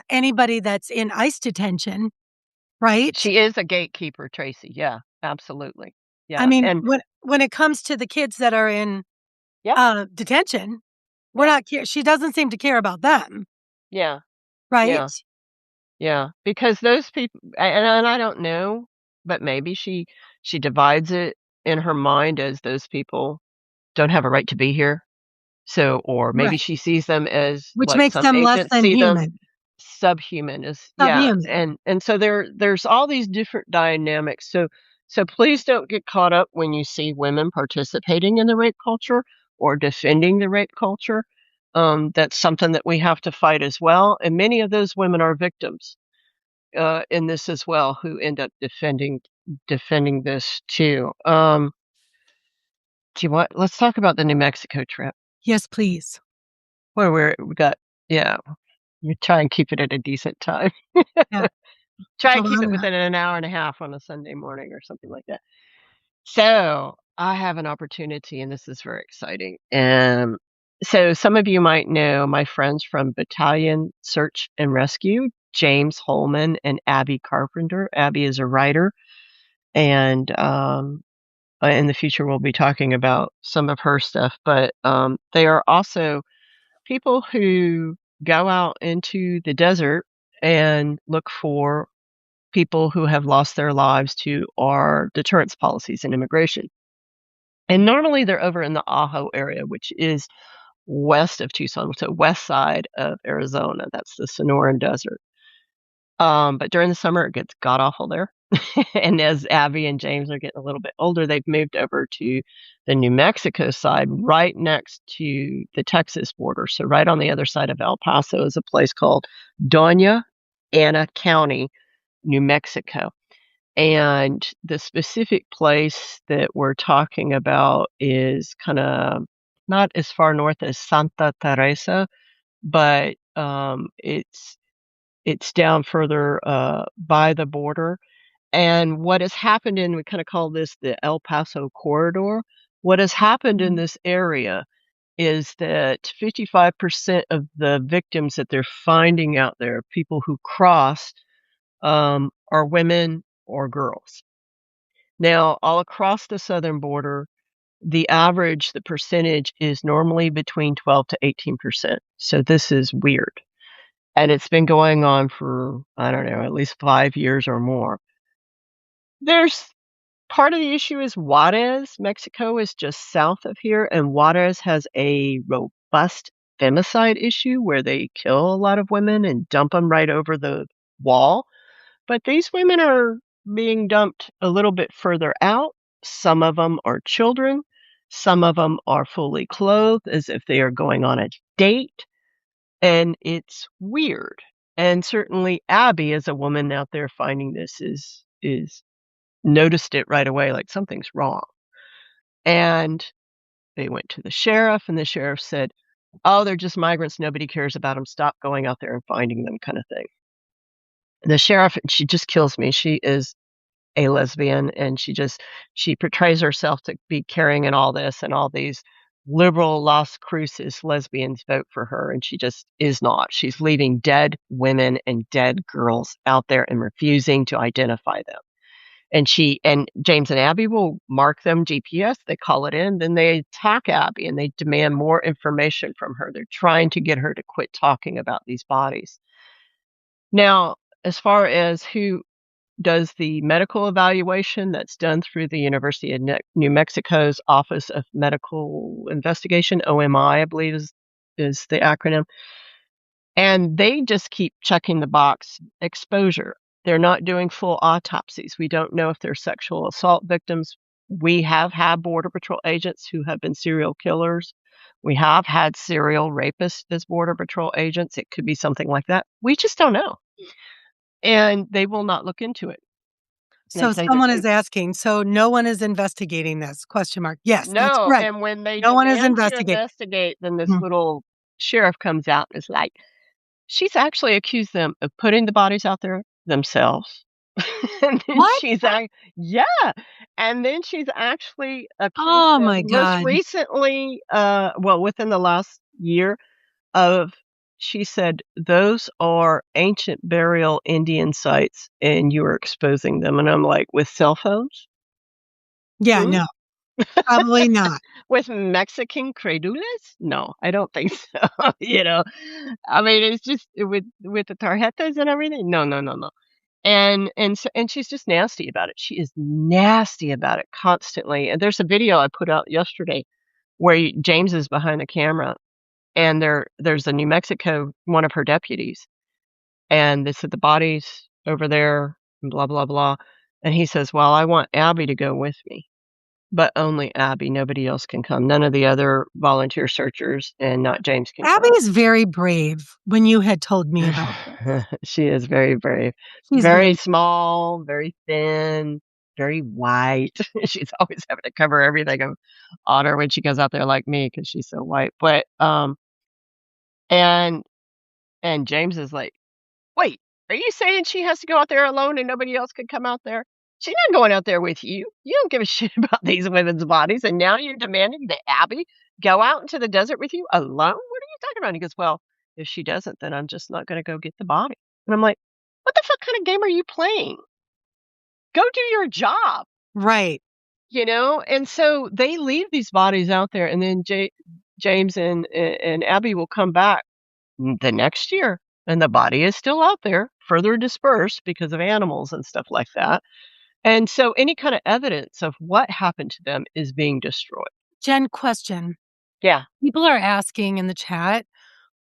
anybody that's in ICE detention, right?
She is a gatekeeper, Tracy, yeah, absolutely.
I
Yeah,
mean,
and
when it comes to the kids that are in,
yeah,
detention, we're
yeah,
not she doesn't seem to care about them,
yeah,
right?
yeah, yeah, because those people and I don't know, but maybe she divides it in her mind as those people don't have a right to be here. So or maybe
Right,
she sees them as
which
like
makes
some
them less
agents
than
see them
human,
subhuman is yeah,
subhuman.
and so there's all these different dynamics. So please don't get caught up when you see women participating in the rape culture or defending the rape culture. That's something that we have to fight as well. And many of those women are victims in this as well who end up defending this too. Do you want let's talk about the New Mexico trip.
Yes, please.
Where we got yeah, you try and keep it at a decent time.
Yeah,
Try
go
and keep
on
it
enough.
within an hour and a half on a Sunday morning or something like that. So, I have an opportunity, and this is very exciting. So some of you might know my friends from Battalion Search and Rescue, James Holman and Abby Carpenter. Abby is a writer, and, in the future, we'll be talking about some of her stuff, but, they are also people who go out into the desert and look for people who have lost their lives to our deterrence policies in immigration. And normally they're over in the Ajo area, which is west of Tucson, so west side of Arizona. That's the Sonoran Desert. But during the summer, it gets god awful there. And as Abby and James are getting a little bit older, they've moved over to the New Mexico side, right next to the Texas border. So right on the other side of El Paso is a place called Doña Ana County, New Mexico. And the specific place that we're talking about is kinda not as far north as Santa Teresa, but, it's down further, by the border, and what has happened and we kinda call this the El Paso corridor. What has happened in
Mhm.
this area is that 55% of the victims that they're finding out there, people who crossed, are women or girls. Now, all across the southern border, the percentage is normally between 12 to 18%. So this is weird. And it's been going on for, I don't know, at least 5 years or more. There's part of the issue is Juarez, Mexico is just south of here, and Juarez has a robust femicide issue where they kill a lot of women and dump them right over the wall. But these women are being dumped a little bit further out. Some of them are children. Some of them are fully clothed as if they are going on a date, and it's weird. And certainly Abby, as a woman out there finding this, is noticed it right away, like something's wrong. And they went to the sheriff, and the sheriff said, "Oh, they're just migrants. Nobody cares about them. Stop going out there and finding them," kind of thing. The sheriff, she just kills me. She is a lesbian, and she portrays herself to be caring in all this and all these liberal Las Cruces lesbians vote for her, and she just is not. She's leaving dead women and dead girls out there and refusing to identify them. And James and Abby will mark them GPS, they call it in, then they attack Abby and they demand more information from her. They're trying to get her to quit talking about these bodies. Now, as far as who does the medical evaluation, that's done through the University of New Mexico's Office of Medical Investigation, OMI, I believe is the acronym. And they just keep checking the box exposure. They're not doing full autopsies. We don't know if they're sexual assault victims. We have had Border Patrol agents who have been serial killers. We have had serial rapists as Border Patrol agents. It could be something like that. We just don't know. And they will not look into it. They
So
say that
someone
they
is asking, so no one is investigating this? Question mark. Yes, that's
no,
correct.
and when they
No one is
demand to
investigating.
investigate, then this
Mhm.
little sheriff comes out and is like, she's actually accused them of putting the bodies out there themselves. And then
What?
yeah, and then she's actually accused
Oh
them
my
most
god.
recently, well, within the last year of she said, "Those are ancient burial Indian sites, and you are exposing them." And I'm like, "With cell phones?
Yeah,
Hmm?
no, probably not.
With Mexican credules? No, I don't think so." You know? I mean, it's just with the tarjetas and everything? No, no, no, no. And she's just nasty about it. She is nasty about it constantly. And there's a video I put out yesterday where James is behind the camera, and there's a New Mexico one of her deputies, and they said the body's over there, and blah blah blah. And he says, "Well, I want Abby to go with me, but only Abby. Nobody else can come. None of the other volunteer searchers, and not James can
Abby
come."
is very brave when you had told me about this.
She is very brave,
She's
very
very
small, very thin, very white. She's always having to cover everything on her when she goes out there like me because she's so white. But and and James is like, "Wait, are you saying she has to go out there alone and nobody else can come out there? She's not going out there with you. You don't give a shit about these women's bodies, and now you're demanding that Abby go out into the desert with you alone? What are you talking about?" And he goes, "Well, if she doesn't, then I'm just not going to go get the body." And I'm like, "What the fuck kind of game are you playing? Go do your job."
right.
And so they leave these bodies out there, and then James and Abby will come back the next year, and the body is still out there, further dispersed because of animals and stuff like that. And so any kind of evidence of what happened to them is being destroyed.
Jen, question.
Yeah.
People are asking in the chat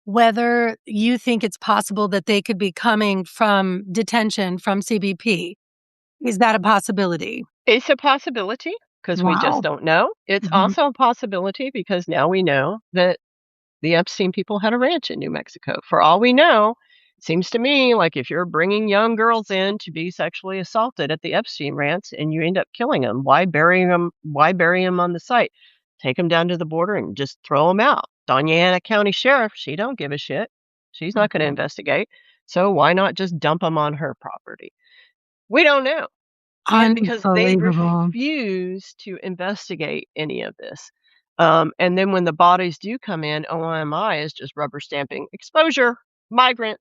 whether you think it's possible that they could be coming from detention from CBP. Is that a possibility?
It's a possibility because we just
Wow.
don't know. It's
Mhm.
also a possibility because now we know that the Epstein people had a ranch in New Mexico. For all we know, it seems to me like if you're bringing young girls in to be sexually assaulted at the Epstein ranch and you end up killing them, why bury them? Why bury them on the site? Take them down to the border and just throw them out. Doña Ana County Sheriff, she don't give a shit. She's not going to investigate. So why not just dump them on her property? We don't know. And because they
Unbelievable.
refuse to investigate any of this. And then when the bodies do come in, OMI is just rubber stamping exposure, migrant.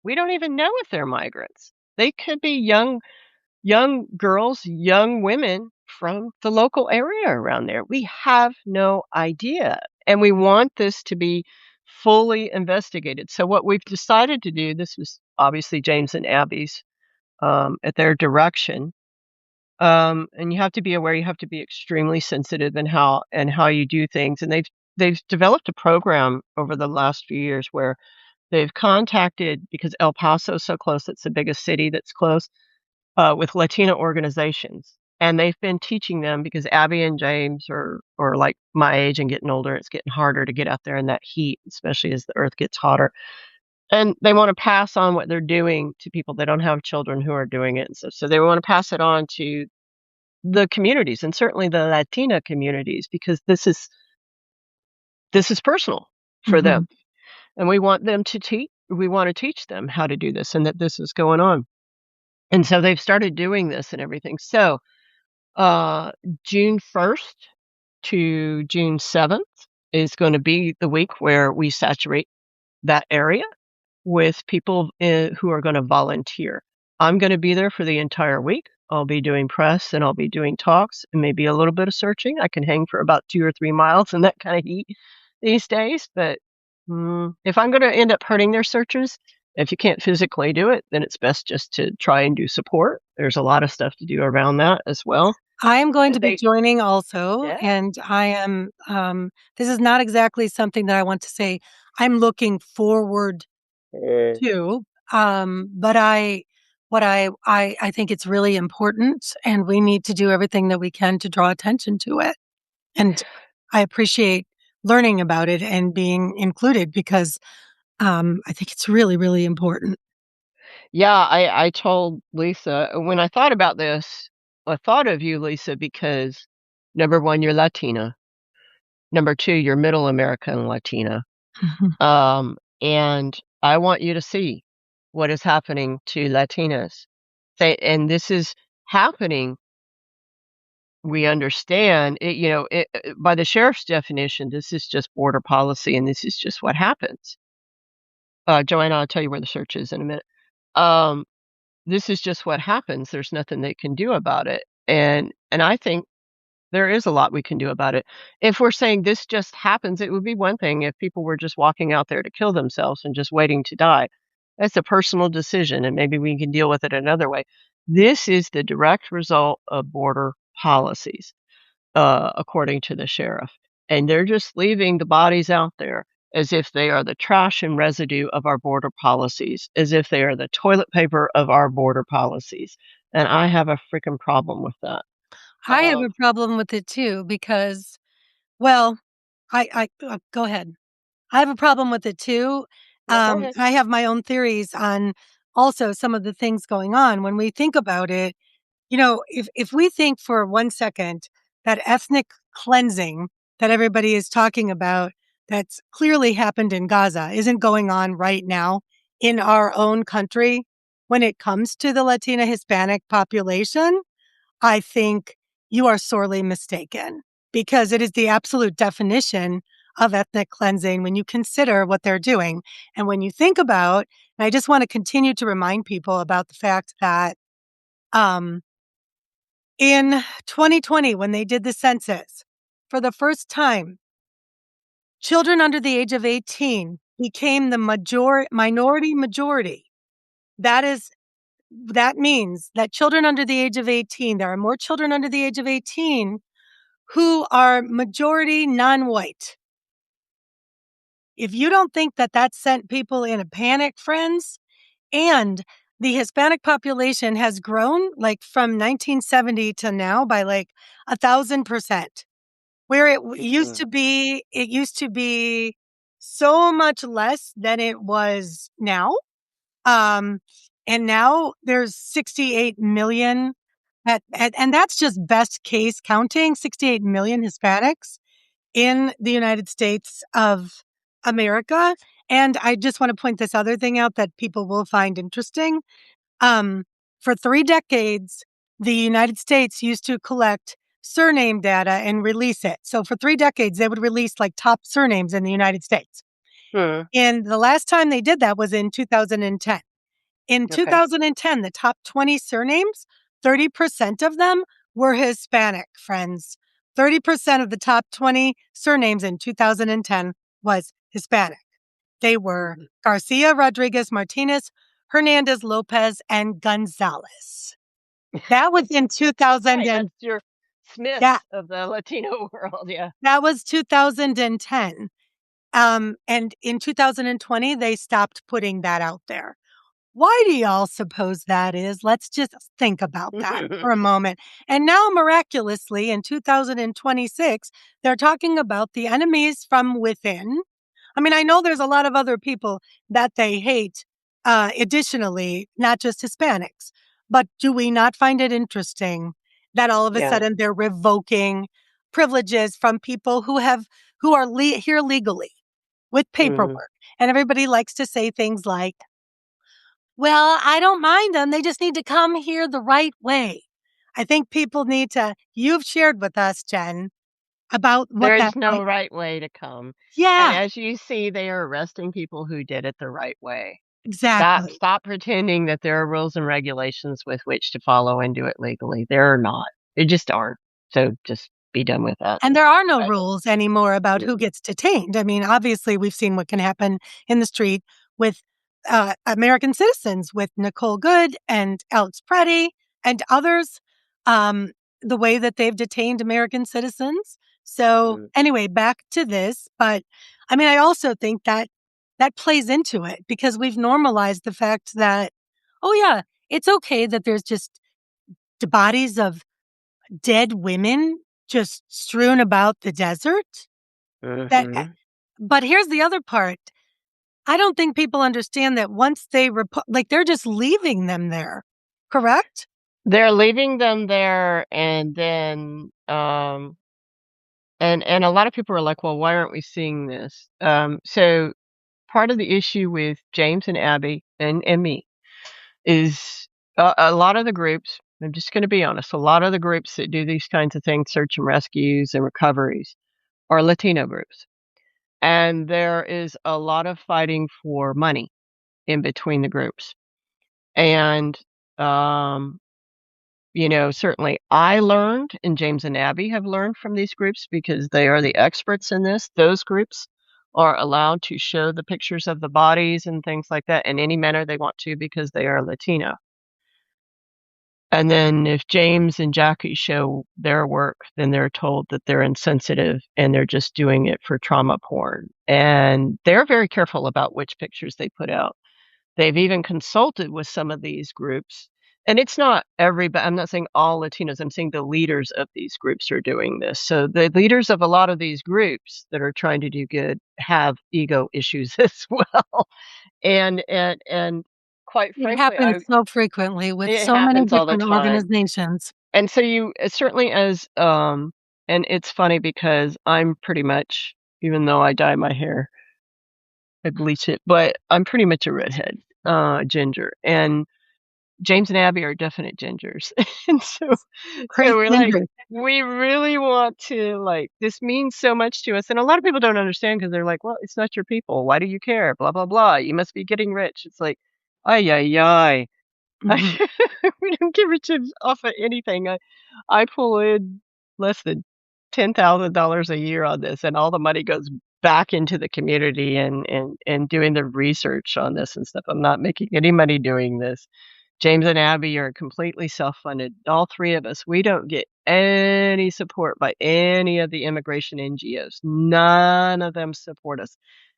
We don't even know if they're migrants. They could be young girls, young women from the local area around there. We have no idea. And we want this to be fully investigated. So what we've decided to do, this was obviously James and Abby's at their direction, and you have to be aware, you have to be extremely sensitive in how you do things. And they've developed a program over the last few years where they've contacted, because El Paso is so close, it's the biggest city that's close, with Latina organizations. And they've been teaching them because Abby and James are like my age and getting older. It's getting harder to get out there in that heat, especially as the earth gets hotter. And they want to pass on what they're doing to people that don't have children who are doing it. And so they want to pass it on to the communities, and certainly the Latina communities, because this is personal for them,
Mhm.
and we want to teach them how to do this and that this is going on. And so they've started doing this and everything. So, uh, June 1st, to June 7th is going to be the week where we saturate that area with people who are going to volunteer. I'm going to be there for the entire week. I'll be doing press and I'll be doing talks and maybe a little bit of searching. I can hang for about 2 or 3 miles in that kind of heat these days. But if I'm going to end up hurting their searches, if you can't physically do it, then it's best just to try and do support. There's a lot of stuff to do around that as well.
I am going to be
They,
joining also,
yeah.
and I am, this is not exactly something that I want to say I'm looking forward to, but I think it's really important, and we need to do everything that we can to draw attention to it. And I appreciate learning about it and being included because, I think it's really, really important.
Yeah, I told Lisa when I thought about this, I thought of you, Lisa, because number 1, you're Latina. Number 2, you're Middle American Latina.
Mhm.
And I want you to see what is happening to Latinas. And this is happening. We understand it, by the sheriff's definition, this is just border policy and this is just what happens. Joanna, I'll tell you where the search is in a minute. Um, this is just what happens. There's nothing they can do about it. And I think there is a lot we can do about it. If we're saying this just happens, it would be one thing if people were just walking out there to kill themselves and just waiting to die. That's a personal decision, and maybe we can deal with it another way. This is the direct result of border policies, according to the sheriff. And they're just leaving the bodies out there as if they are the trash and residue of our border policies, as if they are the toilet paper of our border policies. And I have a freaking problem with that.
I have
Um,
a problem with it too because, well, go ahead. I have a problem with it too.
no, go ahead.
I have my own theories on also some of the things going on. When we think about it, if we think for 1 second that ethnic cleansing that everybody is talking about that's clearly happened in Gaza isn't going on right now in our own country when it comes to the Latina Hispanic population, I think you are sorely mistaken because it is the absolute definition of ethnic cleansing when you consider what they're doing. And when you think about, and I just want to continue to remind people about the fact that um, in 2020, when they did the census, for the first time, children under the age of 18 became the minority majority. That is that means that children under the age of 18, there are more children under the age of 18 who are majority non-white. If you don't think that that sent people in a panic, friends, and the Hispanic population has grown like from 1970 to now by like 1,000%, where it used to be so much less than it was now. Um, and now there's 68 million and that's just best case counting 68 million Hispanics in the United States of America. And I just want to point this other thing out that people will find interesting. Um, for 3 decades, the United States used to collect surname data and release it. So for 3 decades, they would release like top surnames in the United States.
Hmm.
And the last time they did that was in 2010. In
Okay.
2010, the top 20 surnames, 30% of them were Hispanic, friends. 30% of the top 20 surnames in 2010 was Hispanic. They were Garcia, Rodriguez, Martinez, Hernandez, Lopez, and Gonzalez. That was in 2000
Right,
and
that's your
that
Smiths of the Latino world, yeah.
that was 2010. And in 2020, they stopped putting that out there. Why do y'all suppose that is? Let's just think about that for a moment. And now, miraculously, in 2026, they're talking about the enemies from within. I mean, I know there's a lot of other people that they hate, additionally, not just Hispanics. But do we not find it interesting that all of a
Yeah.
sudden they're revoking privileges from people who are here legally with
Mhm.
paperwork? And everybody likes to say things like, well, I don't mind them. They just need to come here the right way. I think people need to, you've shared with us, Jen, about what
There
that
is no
might.
right way to come, and
Yeah,
as you see, they are arresting people who did it the right way.
exactly.
Stop pretending that there are rules and regulations with which to follow and do it legally. There are not. They just aren't. So just be done with that.
And there are no
I
rules anymore about who
mm,
gets detained. I mean, obviously, we've seen what can happen in the street with American citizens, with Nicole Good and Alex Preddy and others, um, the way that they've detained American citizens. So,
mm,
anyway, back to this. But I mean, I also think that that plays into it because we've normalized the fact that, oh, yeah, it's okay that there's just the bodies of dead women just strewn about the desert. That
mhm.
but here's the other part. I don't think people understand that once they like, they're just leaving them there, correct?
They're leaving them there, and then, and a lot of people are like, "Well, why aren't we seeing this?" So part of the issue with James and Abby and me is a lot of the groups, I'm just gonna be honest, a lot of the groups that do these kinds of things, search and rescues and recoveries, are Latino groups, and there is a lot of fighting for money in between the groups, and, um certainly I learned, and James and Abby have learned from these groups because they are the experts in this. Those groups are allowed to show the pictures of the bodies and things like that in any manner they want to because they are Latino. And then if James and Jackie show their work, then they're told that they're insensitive and they're just doing it for trauma porn. And they're very careful about which pictures they put out. They've even consulted with some of these groups, and it's not everybody. I'm not saying all Latinos, I'm saying the leaders of these groups are doing this. So the leaders of a lot of these groups that are trying to do good have ego issues as well. And quite
It
frankly,
happens so frequently with
it
so many
happens all the
different
time.
organizations.
And so you certainly as and it's funny because I'm pretty much, even though I dye my hair, I bleach it, but I'm pretty much a redhead, ginger. And James and Abby are definite gingers. And so
Great
we're like,
ginger.
we really want to, like, this means so much to us, and a lot of people don't understand because 'cause they're like, "Well, it's not your people. Why do you care? Blah, blah, blah. You must be getting rich." It's like, "Ay, ay, ay."
Mhm.
We don't get rich off of anything. I pull in less than $10,000 a year on this, and all the money goes back into the community and doing the research on this and stuff. I'm not making any money doing this. James and Abby are completely self-funded. All 3 of us, we don't get any support by any of the immigration NGOs. None of them support us.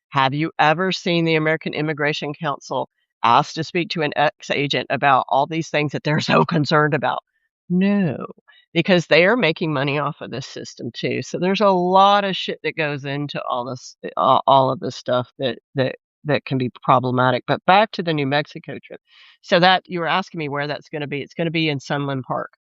Have you ever seen the American Immigration Council ask to speak to an ex-agent about all these things that they're so concerned about? No, because they are making money off of this system too. So there's a lot of shit that goes into all of this stuff that can be problematic. But back to the New Mexico trip. So that you were asking me where that's gonna be. It's gonna be in Sunland Park.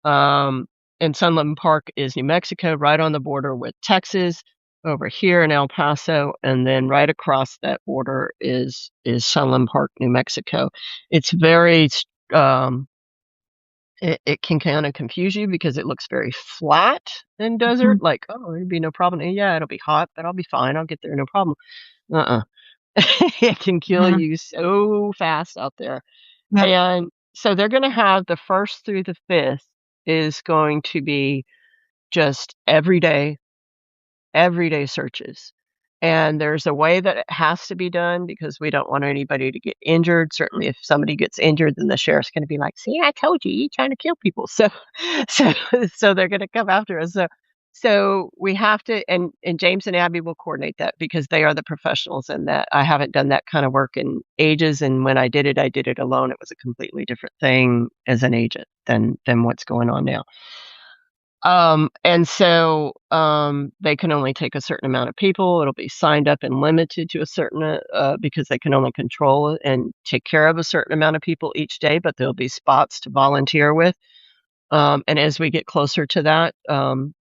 Um, and Sunland Park is New Mexico, right on the border with Texas, over here in El Paso, and then right across that border is Sunland Park, New Mexico. It's very um it can kinda confuse you because it looks very flat and desert,
Mhm.
like, "Oh, it'd be no problem. Yeah, it'll be hot, but I'll be fine. I'll get there, no problem." Uh-uh. It can kill
Mhm.
you so fast out there.
Yep.
And so they're gonna have the 1st through the 5th is going to be just everyday searches. And there's a way that it has to be done because we don't want anybody to get injured. Certainly, if somebody gets injured, then the sheriff's gonna be like, "See, I told you, you're trying to kill people." So so so they're gonna come after us. So we have to, and James and Abby will coordinate that because they are the professionals in that. I haven't done that kind of work in ages, and when I did it alone. It was a completely different thing as an agent than what's going on now. They can only take a certain amount of people. It'll be signed up and limited to a certain, because they can only control it and take care of a certain amount of people each day, but there'll be spots to volunteer with. And as we get closer to that,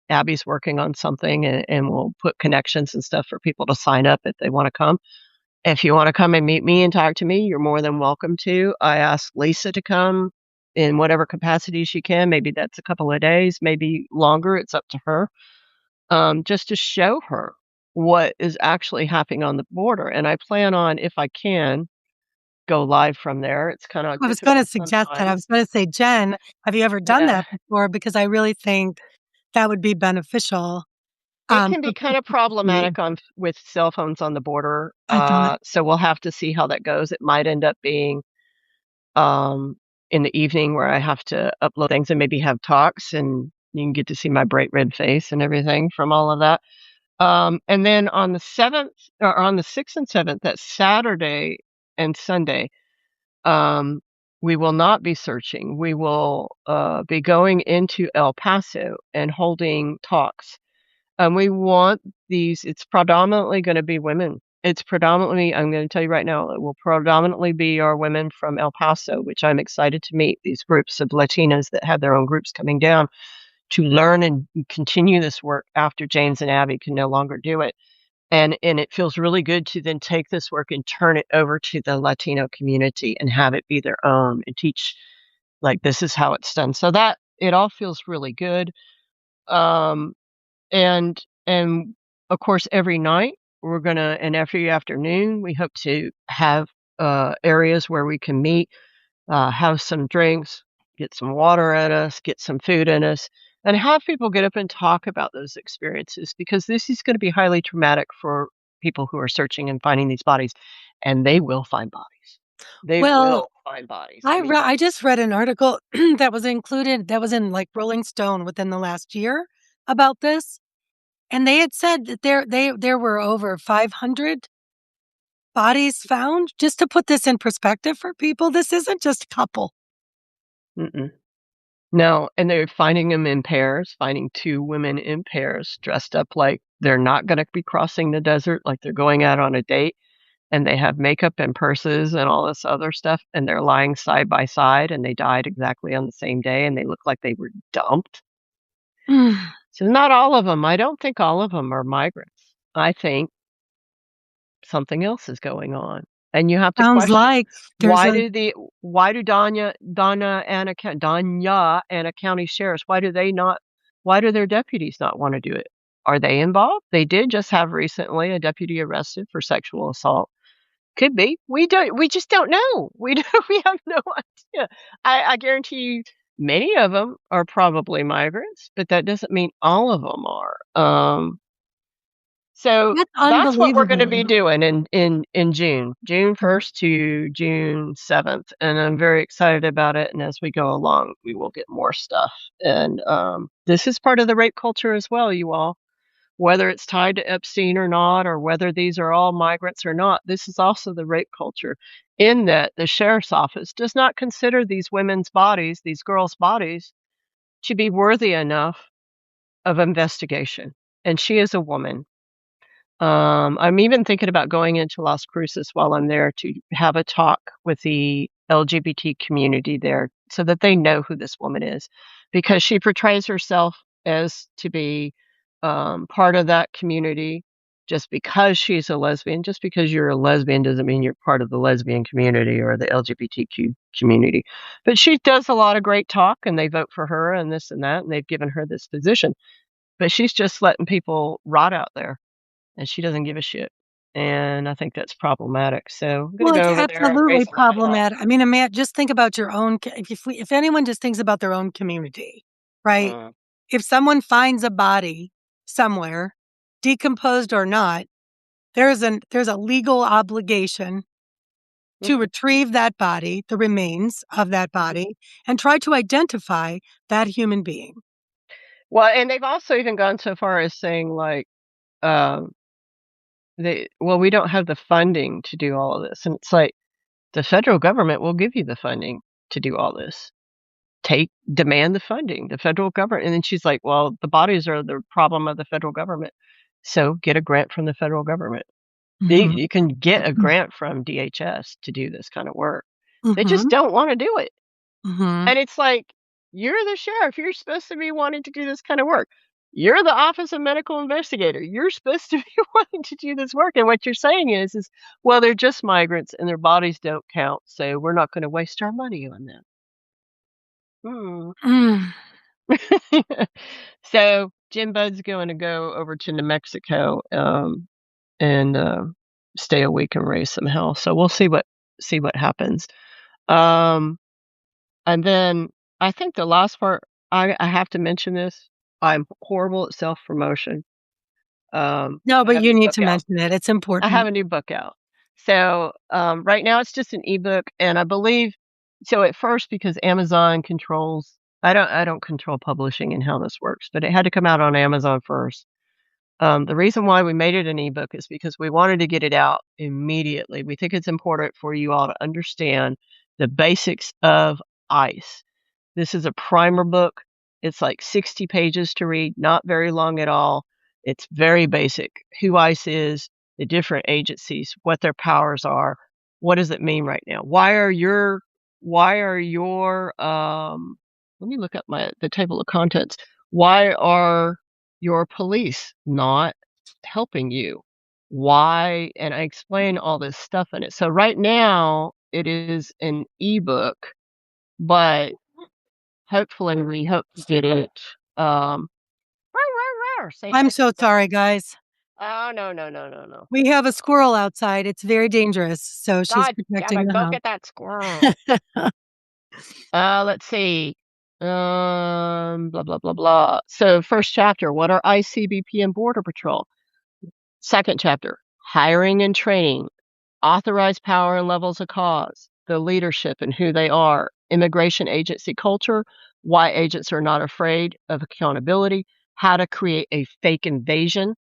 Abby's working on something and we'll put connections and stuff for people to sign up if they want to come. If you wanna come and meet me and talk to me, you're more than welcome to. I asked Lisa to come in whatever capacity she can. Maybe that's a couple of days, maybe longer, it's up to her. just to show her what is actually happening on the border. And I plan on, if I can, go live from there. It's kind of
I was gonna
difficult
suggest that. I
sometimes.
was gonna say, Jen, have you ever done
Yeah.
that before? Because I really think that would be beneficial,
It can
for
be kind
people
of
to see.
problematic on with cell phones on the border.
I thought,
So we'll have to see how that goes. It might end up being um, in the evening where I have to upload things and maybe have talks, and you can get to see my bright red face and everything from all of that. And then on the 7th or on the 6th and 7th, that's Saturday and Sunday, um, we will not be searching. We will be going into El Paso and holding talks. We want these, it's predominantly going to be women. It's predominantly, I'm going to tell you right now, it will predominantly be our women from El Paso, which I'm excited to meet these groups of Latinas that have their own groups coming down to learn and continue this work after James and Abby can no longer do it. And it feels really good to then take this work and turn it over to the Latino community and have it be their own and teach, like, this is how it's done. So that it all feels really good. Um, and of course, every night we're gonna, and every afternoon we hope to have areas where we can meet, have some drinks, get some water at us, get some food in us, and have people get up and talk about those experiences, because this is going to be highly traumatic for people who are searching and finding these bodies, and they will find bodies. They
well,
will find bodies. I mean,
I just read an article that was in, like, Rolling Stone within the last year about this, and they had said that there were over 500 bodies found. Just to put this in perspective for people, this isn't just a couple.
mm-mm. No, and they're finding them in pairs, finding 2 women in pairs dressed up like they're not gonna be crossing the desert, like they're going out on a date, and they have makeup and purses and all this other stuff, and they're lying side by side, and they died exactly on the same day, and they look like they were dumped. So not all of them. I don't think all of them are migrants. I think something else is going on. And you have to
Sounds
question,
like there's
why
a
do the Donna Anna County sheriffs, why do their deputies not want to do it? Are they involved? They did just have recently a deputy arrested for sexual assault. Could be. We just don't know. We have no idea. I guarantee you many of them are probably migrants, but that doesn't mean all of them are. So
That's
that's what we're gonna be
unbelievable.
doing in June, June 1st to June 7th, and I'm very excited about it, and as we go along, we will get more stuff, and, this is part of the rape culture as well, you all. Whether it's tied to Epstein or not, or whether these are all migrants or not, this is also the rape culture, in that the sheriff's office does not consider these women's bodies, these girls' bodies, to be worthy enough of investigation, and she is a woman. I'm even thinking about going into Las Cruces while I'm there to have a talk with the LGBT community there so that they know who this woman is, because she portrays herself as to be part of that community just because she's a lesbian. Just because you're a lesbian doesn't mean you're part of the lesbian community or the LGBTQ community. But she does a lot of great talk, and they vote for her and this and that, and they've given her this position. But she's just letting people rot out there, and she doesn't give a shit, and I think that's problematic, so I'm gonna
Well, it's
go over there and
absolutely
raise my hand.
problematic. I mean, just think about your own if anyone just thinks about their own community, right?
Mm,
If someone finds a body somewhere, decomposed or not, there's a legal obligation to
mhm,
retrieve that body, the remains of that
mhm.
body, and try to identify that human being.
Well, and they've also even gone so far as saying, like, um, we don't have the funding to do all of this," and it's like, the federal government will give you the funding to do all this. Demand the funding, the federal government, and then she's like, "Well, the bodies are the problem of the federal government, so get a grant from the federal government."
Mhm.
You can get a grant from DHS to do this kind of work. They just
Mhm.
don't wanna do it.
Mhm.
And it's like, you're the sheriff, you're supposed to be wanting to do this kind of work. You're the Office of Medical Investigator. You're supposed to be wanting to do this work. And what you're saying is, well, they're just migrants and their bodies don't count, so we're not gonna waste our money on them. Hmm.
Mm.
So Jim Bud's going to go over to New Mexico, and stay a week and raise some hell. So we'll see what happens. Um, and then I think the last part, I have to mention this. I'm horrible at self promotion.
No,
I
but
have a
you
new
need
book
to
out.
mention it. It's
I have
important.
a new book out. So right now it's just an ebook, and I believe so at first because Amazon controls. I don't control publishing and how this works, but it had to come out on Amazon first. The reason why we made it an ebook is because we wanted to get it out immediately. We think it's important for you all to understand the basics of ICE. This is a primer book. It's like 60 pages to read, not very long at all. It's very basic. Who ICE is, the different agencies, what their powers are, what does it mean right now? Why are your let me look up the table of contents. Why are your police not helping you? Why? And I explain all this stuff in it. So right now it is an ebook, but hopefully we hope to get it. Um, say
I'm
hi to
so
the
sorry,
dog.
guys.
Oh no no no no no!
We have a squirrel outside. It's very dangerous, so she's
God damn
protecting
it!
the
Go
house.
get that squirrel. Let's see. Blah blah blah blah. So first chapter: what are ICBP and Border Patrol? Second chapter: hiring and training, authorized power and levels of cause, the leadership and who they are, immigration agency culture, why agents are not afraid of accountability, how to create a fake invasion,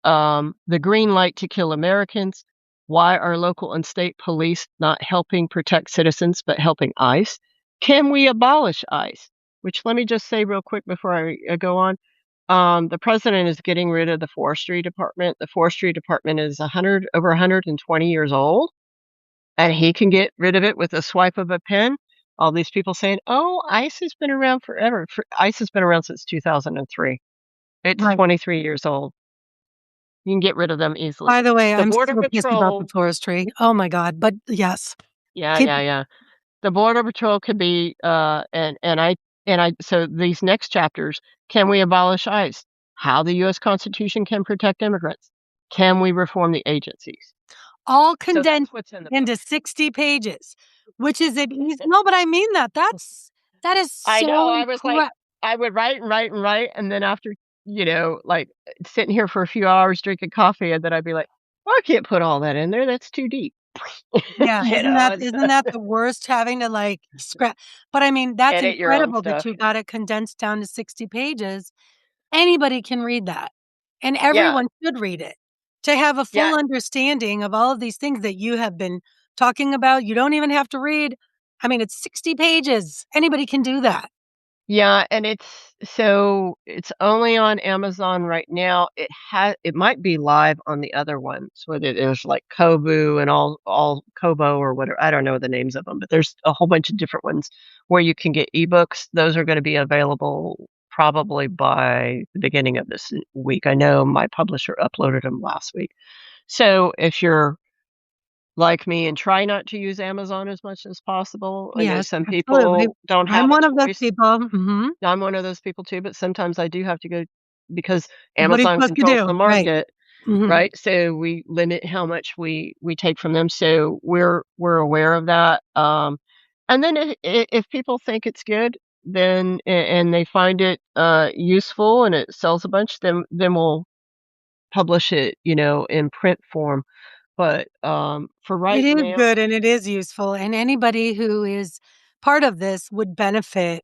the green light to kill Americans, why are local and state police not helping protect citizens but helping ICE? Can we abolish ICE? Which let me just say real quick before I go on. The president is getting rid of the forestry department. The forestry department is over 120 years old, and he can get rid of it with a swipe of a pen. All these people saying, "Oh, ICE has been around forever." ICE has been around since 2003. It's
Right.
23 years old. You can get rid of them easily.
By the way,
The
I'm
border
so pissed about the
patrol,
forestry. Oh my god, but yes.
yeah,
Keep
yeah, yeah. The border patrol could be, and I. So these next chapters: can we abolish ICE? How the U.S. Constitution can protect immigrants? Can we reform the agencies?
all
So that's
condensed
what's in the book.
into 60 pages, which is it eas no, but I mean that. That is
I know.
so
I was like, I would write and write and write, and then after, like sitting here for a few hours drinking coffee, and then I'd be like, well, I can't put all that in there. That's too deep.
yeah,
you
isn't
know,
that
and
isn't that the worst having to, like, scrap but I mean, that's
edit your own
incredible that
stuff.
you got it condensed down to 60 pages. Anybody can read that, and
Yeah,
everyone should read it. To have a
yeah,
full understanding of all of these things that you have been talking about, you don't even have to read I mean, it's 60 pages. Anybody can do that.
yeah, and it's only on Amazon right now. It might be live on the other ones, whether there's like Kobo and all Kobo or whatever. I don't know the names of them, but there's a whole bunch of different ones where you can get ebooks. Those are going to be available probably by the beginning of this week. I know my publisher uploaded them last week. So if you're like me and try not to use Amazon as much as possible, I know
Yes,
some
absolutely.
people don't
I'm
have a
one of those
choice.
people. Mhm.
I'm one of those people too, but sometimes I do have to go because
What are you
Amazon
supposed to
controls
do?
the
Right.
market,
Mhm.
right? So we limit how much we take from them. So we're aware of that. And then if people think it's good, then and they find it useful and it sells a bunch, then we'll publish it, in print form. But for
It
right
is
now,
good and it is useful, and anybody who is part of this would benefit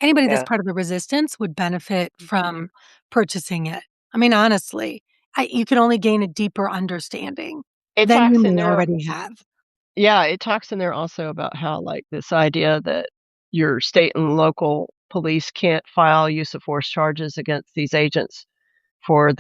anybody that's
yeah,
part of the resistance would benefit from purchasing it. I mean, honestly, you can only gain a deeper understanding
it
than you
talks in
may
there.
already have.
Yeah, it talks in there also about how, like, this idea that your state and local police can't file use of force charges against these agents for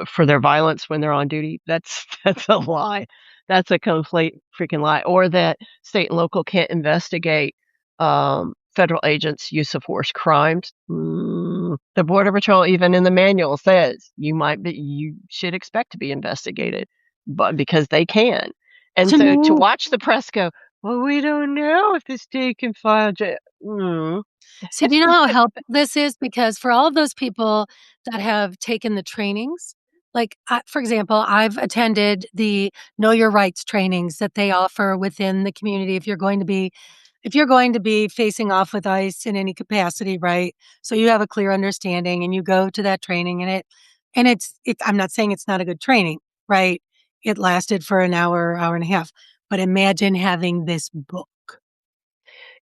for their violence when they're on duty. That's that's a lie. That's a complete freaking lie. Or that state and local can't investigate federal agents' use of force crimes. The Border Patrol, even in the manual, says you should expect to be investigated, but because they can. And
To
so to
me
watch the press go, Well, we don't know if the state can file ja mm.
So, do you know how helpful this is? Because for all of those people that have taken the trainings, like, for example, I've attended the Know Your Rights trainings that they offer within the community if you're going to be facing off with ICE in any capacity, right? So you have a clear understanding and you go to that training and it's I'm not saying it's not a good training, right? It lasted for an hour, hour and a half. But imagine having this book.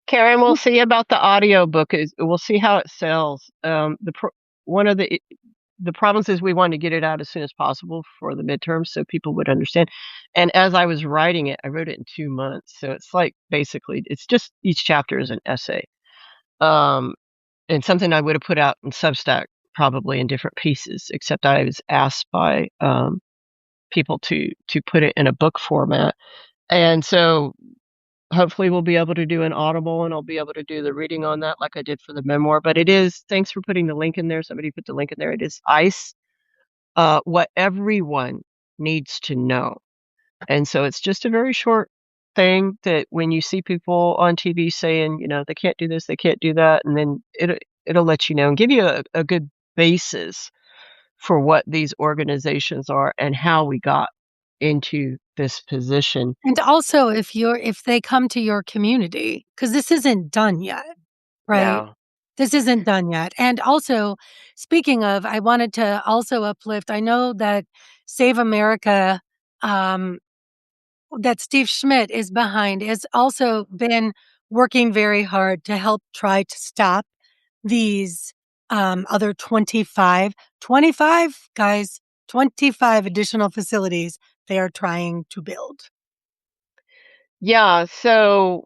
Karen, we'll see about the audiobook is we'll see how it sells. One of the problems is we wanted to get it out as soon as possible for the midterms so people would understand. And as I was writing it, I wrote it in 2 months. So it's like basically it's just each chapter is an essay. Um, and something I would have put out in Substack probably in different pieces, except I was asked by people to put it in a book format. And so hopefully we'll be able to do an Audible and I'll be able to do the reading on that like I did for the memoir. But it is, thanks for putting the link in there. Somebody put the link in there. It is ICE, what everyone needs to know. And so it's just a very short thing that when you see people on TV saying, they can't do this, they can't do that, and then it'll let you know and give you a good basis for what these organizations are and how we got into this position.
And also if they come to your community, because this isn't done yet, right?
Yeah.
This isn't done yet. And also, speaking of, I wanted to also uplift, I know that Save America, um, that Steve Schmidt is behind, has also been working very hard to help try to stop these other 25 guys, 25 additional facilities they are trying to build.
Yeah, so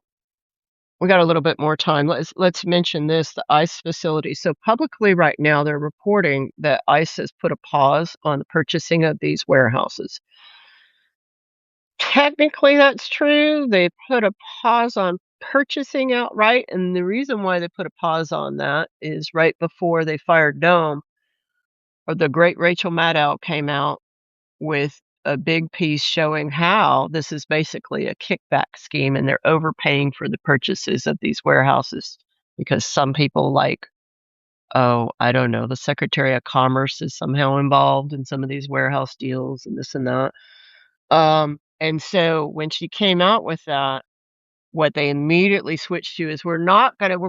we got a little bit more time. Let's mention this, the ICE facility. So publicly right now they're reporting that ICE has put a pause on the purchasing of these warehouses. Technically that's true. They put a pause on purchasing outright, and the reason why they put a pause on that is right before they fired Dome, or the great Rachel Maddow came out with a big piece showing how this is basically a kickback scheme and they're overpaying for the purchases of these warehouses because some people like, oh, I don't know, the Secretary of Commerce is somehow involved in some of these warehouse deals and this and that. And so when she came out with that, what they immediately switched to is we're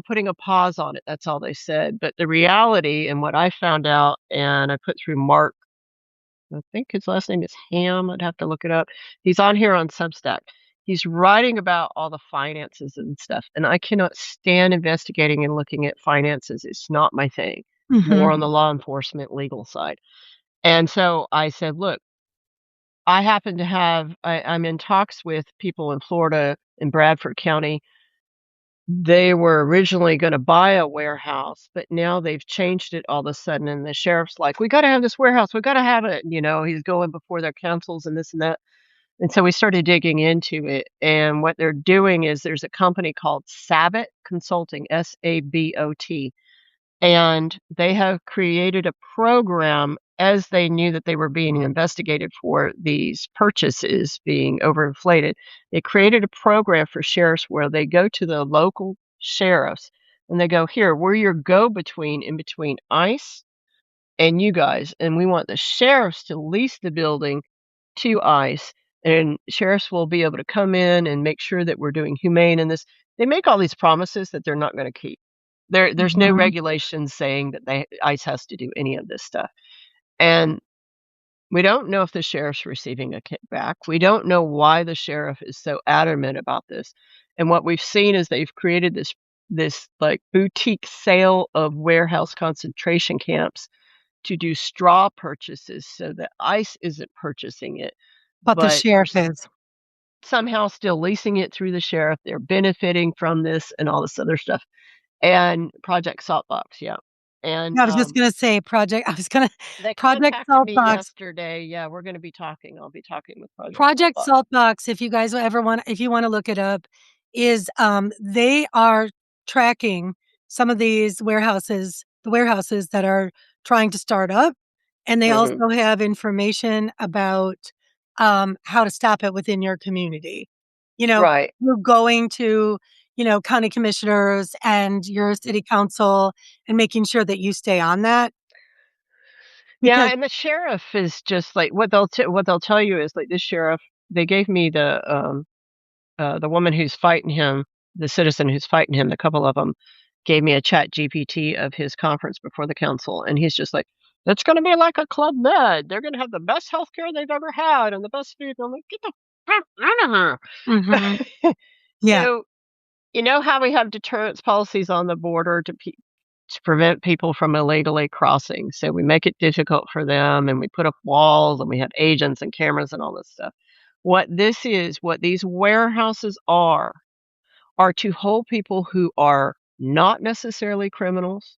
putting a pause on it. That's all they said. But the reality and what I found out, and I put through Mark, I think his last name is Ham. I'd have to look it up. He's on here on Substack. He's writing about all the finances and stuff, and I cannot stand investigating and looking at finances. It's not my thing. More
Mhm.
on the law enforcement legal side. And so I said, look, I happen to I'm in talks with people in Florida in Bradford County. They were originally gonna buy a warehouse, but now they've changed it all of a sudden, and the sheriff's like, "We gotta have this warehouse, we gotta have it," he's going before their councils and this and that, and so we started digging into it, and what they're doing is there's a company called Sabot Consulting, Sabot, and they have created a program as they knew that they were being investigated for these purchases being overinflated. They created a program for sheriffs where they go to the local sheriffs and they go, here, we're your go between in between ICE and you guys. And we want the sheriffs to lease the building to ICE, and sheriffs will be able to come in and make sure that we're doing humane in this. They make all these promises that they're not going to keep. There's no
Mhm.
regulations saying that ICE has to do any of this stuff. And we don't know if the sheriff's receiving a kickback. We don't know why the sheriff is so adamant about this. And what we've seen is they've created this like boutique sale of warehouse concentration camps to do straw purchases so that ICE isn't purchasing it,
But the
but they're
sheriff is.
somehow still leasing it through the sheriff. They're benefiting from this and all this other stuff. And Project Saltbox, yeah. And,
I was just gonna say
they
Project
contacted me
Saltbox.
yesterday. Yeah, we're gonna be talking. I'll be talking with Project
Project
Saltbox.
Saltbox, if you guys ever if you wanna look it up, is, they are tracking some of these warehouses that are trying to start up, and they
Mhm.
also have information about, how to stop it within your community. You know,
Right.
you're going to, county commissioners and your city council and making sure that you stay on that
Yeah,
because
and the sheriff is just like what they'll tell you is like this sheriff, they gave me the woman who's fighting him, the citizen who's fighting him, the couple of them gave me a chat GPT of his conference before the council, and he's just like, "It's gonna be like a Club Med. They're gonna have the best healthcare they've ever had and the best food." And I'm like, "Get the fuck out
Mhm.
of here."
Yeah.
So, you know how we have deterrence policies on the border to prevent people from illegally crossing, so we make it difficult for them, and we put up walls, and we have agents and cameras and all this stuff. What these warehouses are to hold people who are not necessarily criminals.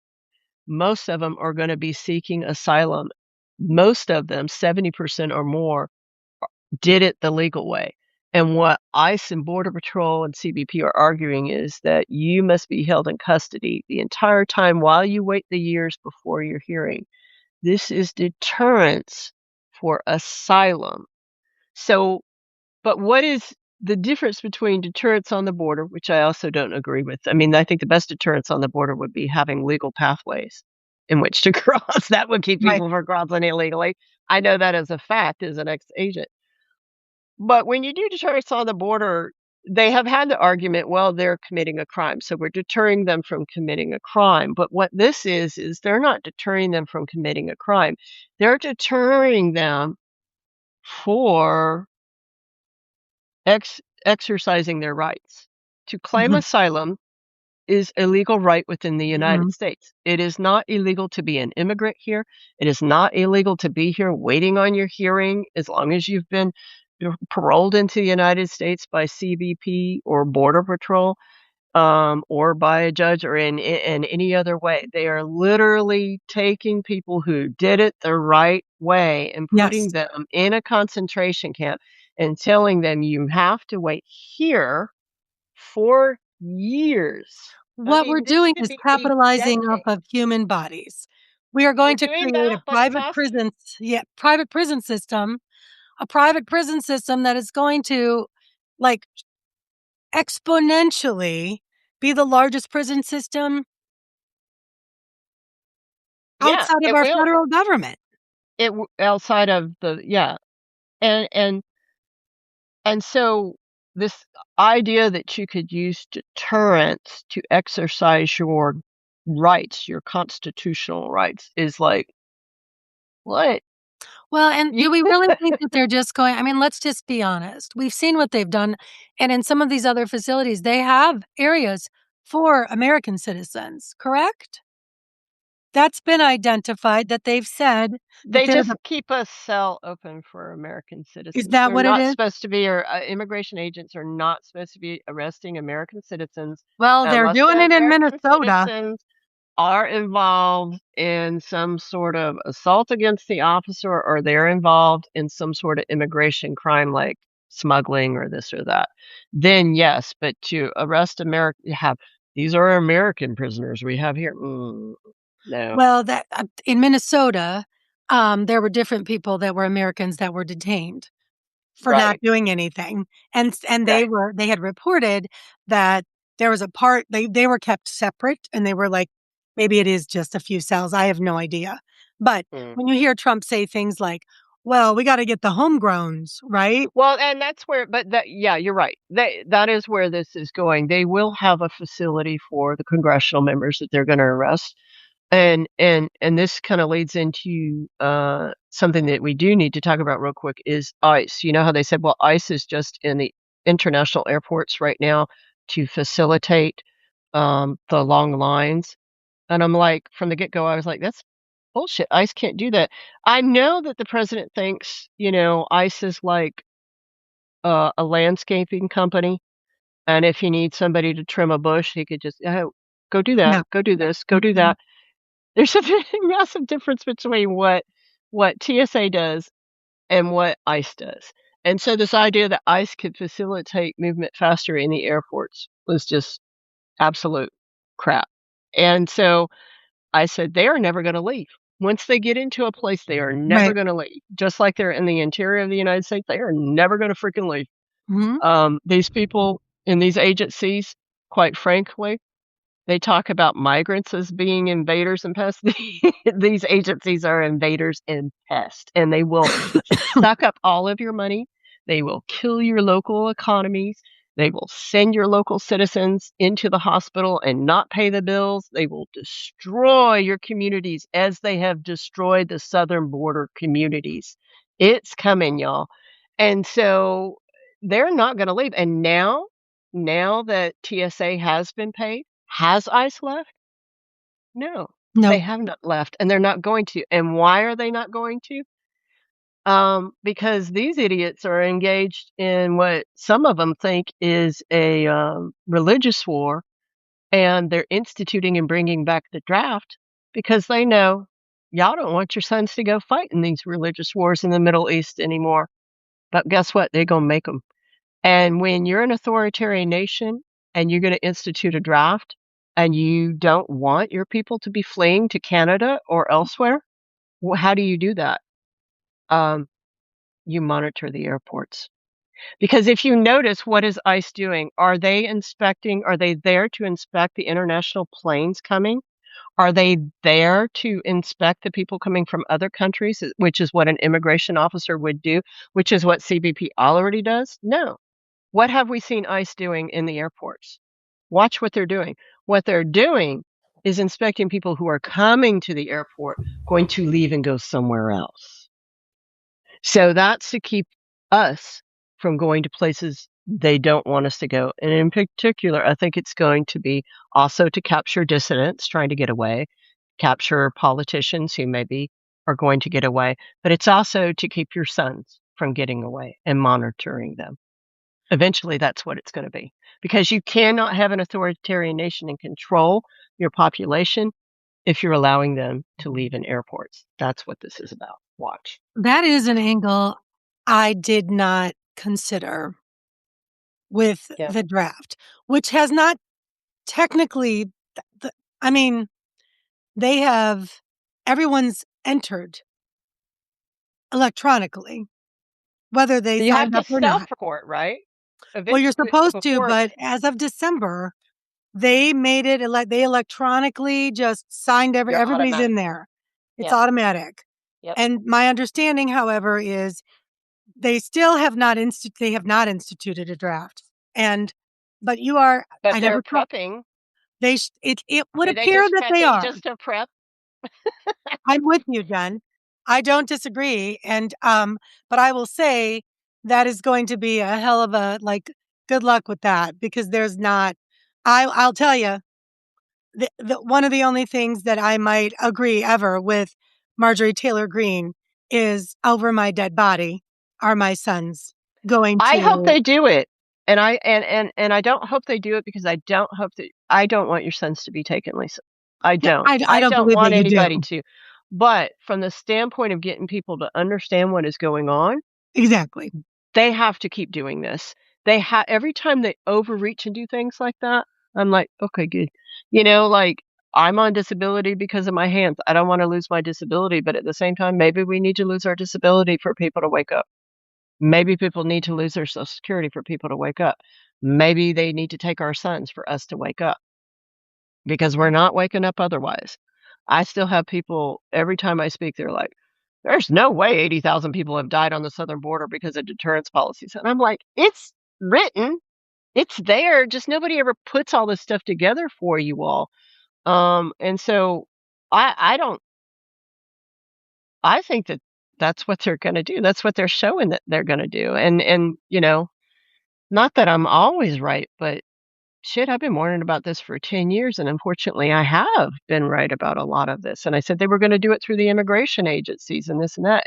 Most of them are gonna be seeking asylum. Most of them, 70% or more, did it the legal way. And what ICE and Border Patrol and CBP are arguing is that you must be held in custody the entire time while you wait the years before your hearing. This is deterrence for asylum. So but what is the difference between deterrence on the border, which I also don't agree with? I mean, I think the best deterrence on the border would be having legal pathways in which to cross. That would keep
Right.
people from crossing illegally. I know that as a fact as an ex-agent. But when you do deterrence on the border, they have had the argument, well, they're committing a crime, so we're deterring them from committing a crime. But what this is they're not deterring them from committing a crime. They're deterring them for exercising their rights. To claim
Mhm.
asylum is a legal right within the United
Mhm.
States. It is not illegal to be an immigrant here. It is not illegal to be here waiting on your hearing as long as you've been paroled into the United States by CBP or Border Patrol, or by a judge or in any other way. They are literally taking people who did it the right way and putting
Yes.
them in a concentration camp and telling them you have to wait here for years. I
What we're
mean, this
doing
could
is
be a
capitalizing off
decade.
of human bodies. We are
We're
going to
doing
create
that,
a
but it's also
private prison system, a private prison system that is going to, like, exponentially be the largest prison system
yeah,
outside of
it
our
will.
federal government.
Outside of the yeah, and so this idea that you could use deterrence to exercise your rights, your constitutional rights is like, what?
Well, and
You
do we really think that they're just going I mean, let's just be honest. We've seen what they've done, and in some of these other facilities, they have areas for American citizens, correct? That's been identified that they've said that
they
they're
just
the
keep a cell open for American
Is
citizens.
that
They're
what it
not
is?
supposed to be or immigration agents are not supposed to be arresting American citizens
Well, they're
unless
doing
the
it in
American
Minnesota.
citizens are involved in some sort of assault against the officer or they're involved in some sort of immigration crime like smuggling or this or that, then yes, but to arrest American have these are American prisoners we have here. No.
Well, that in Minnesota, there were different people that were Americans that were detained for not
Right,
doing anything, and
right.
they had reported that there was a part they were kept separate, and they were like maybe it is just a few cells, I have no idea. But
Mm.
when you hear Trump say things like, "Well, we gotta get the homegrowns," right?
Well, and that's where but that yeah, you're right. That is where this is going. They will have a facility for the congressional members that they're gonna arrest. And this kinda leads into, something that we do need to talk about real quick is ICE. You know how they said, well, ICE is just in the international airports right now to facilitate, the long lines? And I'm like, from the get-go, I was like, "That's bullshit. ICE can't do that." I know that the president thinks, ICE is like, a landscaping company, and if he needs somebody to trim a bush, he could just, "Oh, go do that.
No.
Go do this. Go do
Mhm.
that." There's a massive difference between what TSA does and what ICE does. And so this idea that ICE could facilitate movement faster in the airports was just absolute crap. And so I said, "They are never gonna leave. Once they get into a place, they are never
Right.
gonna leave. Just like they're in the interior of the United States, they are never gonna freaking leave."
Mhm.
These people in these agencies, quite frankly, they talk about migrants as being invaders and pests. These agencies are invaders and pests, and they will suck up all of your money. They will kill your local economies. They will send your local citizens into the hospital and not pay the bills. They will destroy your communities as they have destroyed the southern border communities. It's coming, y'all. And so they're not going to leave. And now that TSA has been paid, has ICE left? No, they
No,
have not left, and they're not going to. And why are they not going to? Because these idiots are engaged in what some of them think is a religious war, and they're instituting and bringing back the draft because they know y'all don't want your sons to go fight in these religious wars in the Middle East anymore. But guess what? They're gonna make them. And when you're an authoritarian nation and you're gonna institute a draft and you don't want your people to be fleeing to Canada or elsewhere, how do you do that? Um, you monitor the airports. Because if you notice, what is ICE doing? Are they there to inspect the international planes coming? Are they there to inspect the people coming from other countries, which is what an immigration officer would do, which is what CBP already does? No. What have we seen ICE doing in the airports? Watch what they're doing. What they're doing is inspecting people who are coming to the airport, going to leave and go somewhere else. So that's to keep us from going to places they don't want us to go. And in particular, I think it's going to be also to capture dissidents trying to get away, capture politicians who maybe are going to get away, but it's also to keep your sons from getting away and monitoring them. Eventually, that's what it's going to be because you cannot have an authoritarian nation and control your population if you're allowing them to leave in airports. That's what this is about. Watch.
that is an angle I did not consider with
Yeah.
the draft, which has not technically, th I mean, they have everyone's entered electronically, whether they
You have
signed
to
up or not.
self-report, right?
Well, you're
Eventually,
supposed to,
before
but as of December, they made it they electronically just signed
you're
everybody's
automatic.
in there. It's
Yep,
automatic.
yep.
And my understanding, however, is they still have not they have not instituted a draft. And but you are
But
I
they're
never thought
prepping.
it would
Are they
appear
just
that they
prepping
are.
just to prep?
I'm with you, Jen. I don't disagree. And but I will say that is going to be a hell of a good luck with that because there's not I'll tell you one of the only things that I might agree ever with Marjorie Taylor Greene is over my dead body are my sons going
I hope
to
they do it. And I don't hope they do it because I don't want your sons to be taken, Lisa. I
yeah,
don't.
I
I
don't
don't
believe that
want
you
anybody
do.
to. But from the standpoint of getting people to understand what is going on,
Exactly.
they have to keep doing this. Every time they overreach and do things like that, I'm like, okay, good. Like I'm on disability because of my hands. I don't want to lose my disability, but at the same time, maybe we need to lose our disability for people to wake up. Maybe people need to lose their social security for people to wake up. Maybe they need to take our sons for us to wake up because we're not waking up otherwise. I still have people every time I speak, they're like, there's no way 80,000 people have died on the southern border because of deterrence policies. And I'm like, it's written, it's there, just nobody ever puts all this stuff together for you all. And so I don't, I think that that's what they're going to do. That's what they're showing that they're going to do. And not that I'm always right, but shit, I've been warning about this for 10 years, and unfortunately, I have been right about a lot of this. And I said they were going to do it through the immigration agencies and this and that.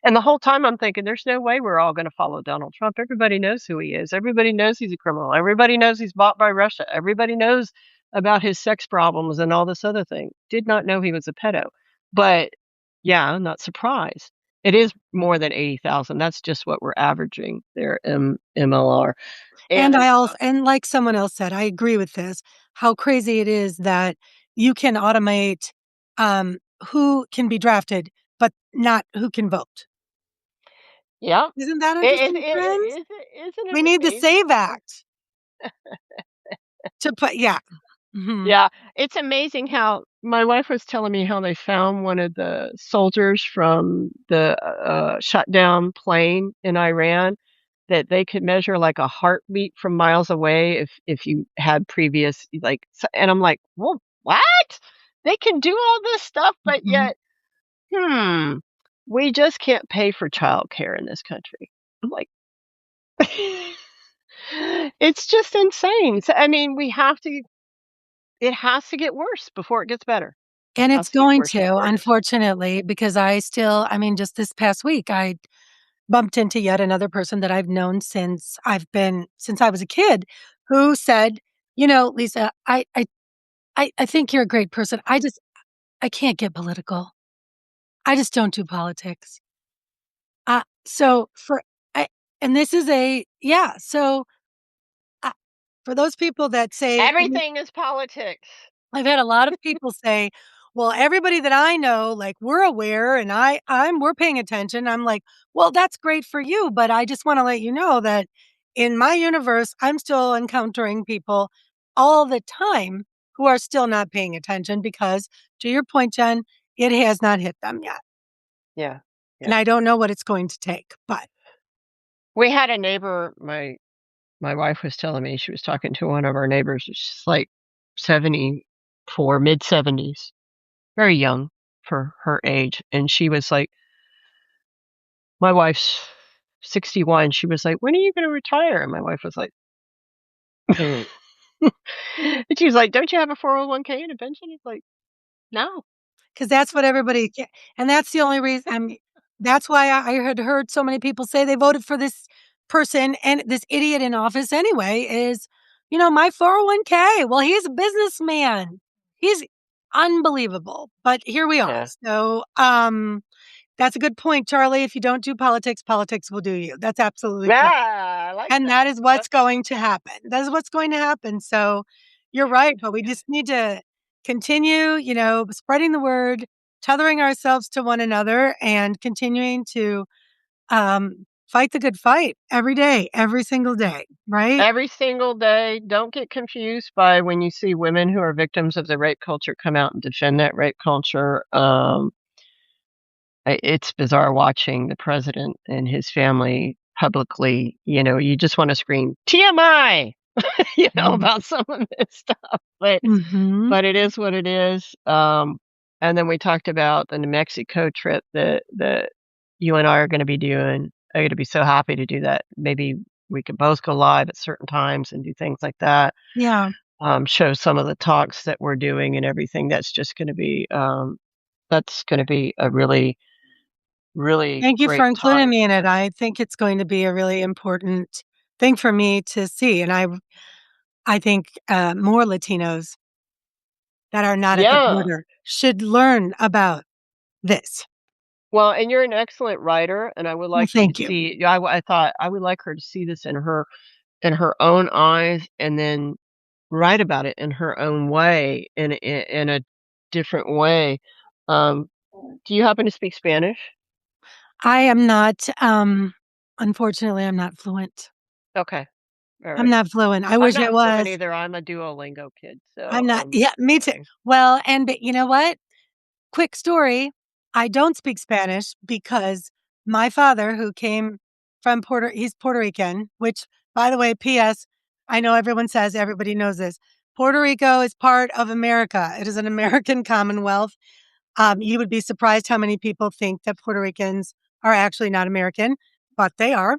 And the whole time I'm thinking, there's no way we're all going to follow Donald Trump. Everybody knows who he is. Everybody knows he's a criminal. Everybody knows he's bought by Russia. Everybody knows about his sex problems and all this other thing. Did not know he was a pedo. But yeah, I'm not surprised. It is more than 80,000. That's just what we're averaging there, MLR.
And
And
I also and like someone else said, I agree with this, how crazy it is that you can automate, who can be drafted, but not who can vote.
Yeah.
Isn't that
It
interesting, friends?
isn't it
We need the
amazing?
SAVE Act to put yeah. Mhm.
Yeah, it's amazing how my wife was telling me how they found one of the soldiers from the, shut down plane in Iran, that they could measure, like, a heartbeat from miles away if you had previous, like, and I'm like, "Well, what? They can do all this stuff, but
Mhm.
yet, hmm, we just can't pay for childcare in this country." I'm like, it's just insane. So, I mean, we have to it has to get worse before it gets better.
And it's
Has to get
going
worse
to,
before it gets better.
unfortunately, because I mean, just this past week, I bumped into yet another person that I've known since I was a kid who said, "You know, Lisa, I think you're a great person. I can't get political. I just don't do politics." So for I and this is a yeah, so, uh, for those people that say
Everything is politics.
I've had a lot of people say, "Well, everybody that I know, like, we're aware and we're paying attention." I'm like, "Well, that's great for you, but I just wanna let you know that in my universe, I'm still encountering people all the time who are still not paying attention because, to your point, Jen, it has not hit them yet,
Yeah,
and
yeah.
I don't know what it's going to take, but"
We had a neighbor, my wife was telling me she was talking to one of our neighbors, she's like 74, mid-70s, very young for her age, and she was like, my wife's 61, she was like, "When are you gonna retire?" And my wife was like, and she was like, "Don't you have a 401k and a pension?" It's like, "No."
'Cause that's what everybody ge and that's the only reason I mean, that's why I had heard so many people say they voted for this person and this idiot in office anyway is, "My 401k." Well, he's a businessman. He's unbelievable, but here we are.
Yeah.
So, that's a good point, Charlie. If you don't do politics, politics will do you. That's absolutely correct.
Yeah, I like
And
that.
that is what's
That's
going to happen. That is what's going to happen. So you're right, but we just need to continue, spreading the word, tethering ourselves to one another, and continuing to fight the good fight every day, every single day, right?
every single day. Don't get confused by when you see women who are victims of the rape culture come out and defend that rape culture. It's bizarre watching the president and his family publicly. You just want to scream TMI, about some of this stuff. But
Mm-hmm.
but it is what it is. And then we talked about the New Mexico trip that you and I are going to be doing. I'm going to be so happy to do that. Maybe we could both go live at certain times and do things like that.
Yeah.
Show some of the talks that we're doing and everything. That's going to be a really, really
Thank you for
great
including
time.
me in it. I think it's going to be a really important thing for me to see. And I think more Latinos that are not at the
Yeah.
border should learn about this.
Well, and you're an excellent writer, and I would
Well,
like you to
thank you.
see. Yeah, I thought I would like her to see this in her own eyes, and then write about it in her own way, in a different way. Um, do you happen to speak Spanish?
I am not, unfortunately, I'm not fluent.
Okay, all
I'm
right.
not fluent. I
I'm
wish I
not fluent
was.
either. I'm a Duolingo kid,
I'm
so
not yeah, me too.
okay.
Well, and but you know what? Quick story. I don't speak Spanish because my father, who came from he's Puerto Rican, which, by the way, P.S., I know everyone says everybody knows this. Puerto Rico is part of America. It is an American Commonwealth. You would be surprised how many people think that Puerto Ricans are actually not American, but they are.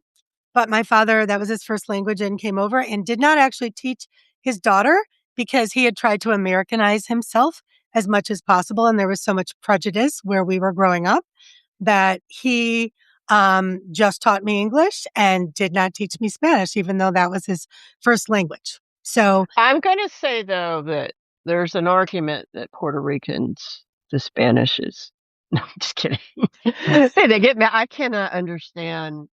But my father, that was his first language and came over and did not actually teach his daughter because he had tried to Americanize himself as much as possible. And there was so much prejudice where we were growing up that he just taught me English and did not teach me Spanish, even though that was his first language. So,
I'm gonna say though that there's an argument that Puerto Ricans, the Spanish is. No, I'm just kidding. They get mad. I cannot understand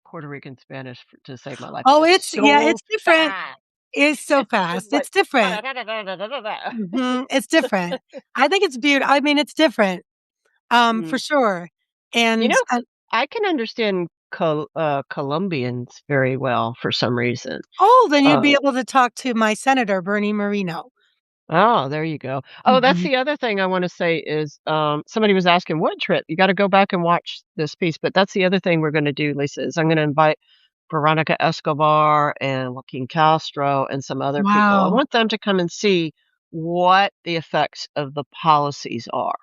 Puerto Rican Spanish to save my life. It
oh,
is
yeah,
so
it's different.
fast.
It's so
It's just
fast.
like
It's different.
da-da-da-da-da-da-da-da.
It's different. I think it's beautiful. I mean, it's different. For
Mm.
sure.
You
And
know, I can understand Colombians very well for some reason.
Oh, then you'd be
Uh,
able to talk to my senator, Bernie Moreno.
oh, there you go. Oh, that's
Mhm.
the other thing I wanna say is, somebody was asking, "What trip?" You gotta go back and watch this piece, but that's the other thing we're gonna do, Lisa, is I'm gonna invite Veronica Escobar and Joaquin Castro and some other people. I
Wow.
want them to come and see what the effects of the policies are.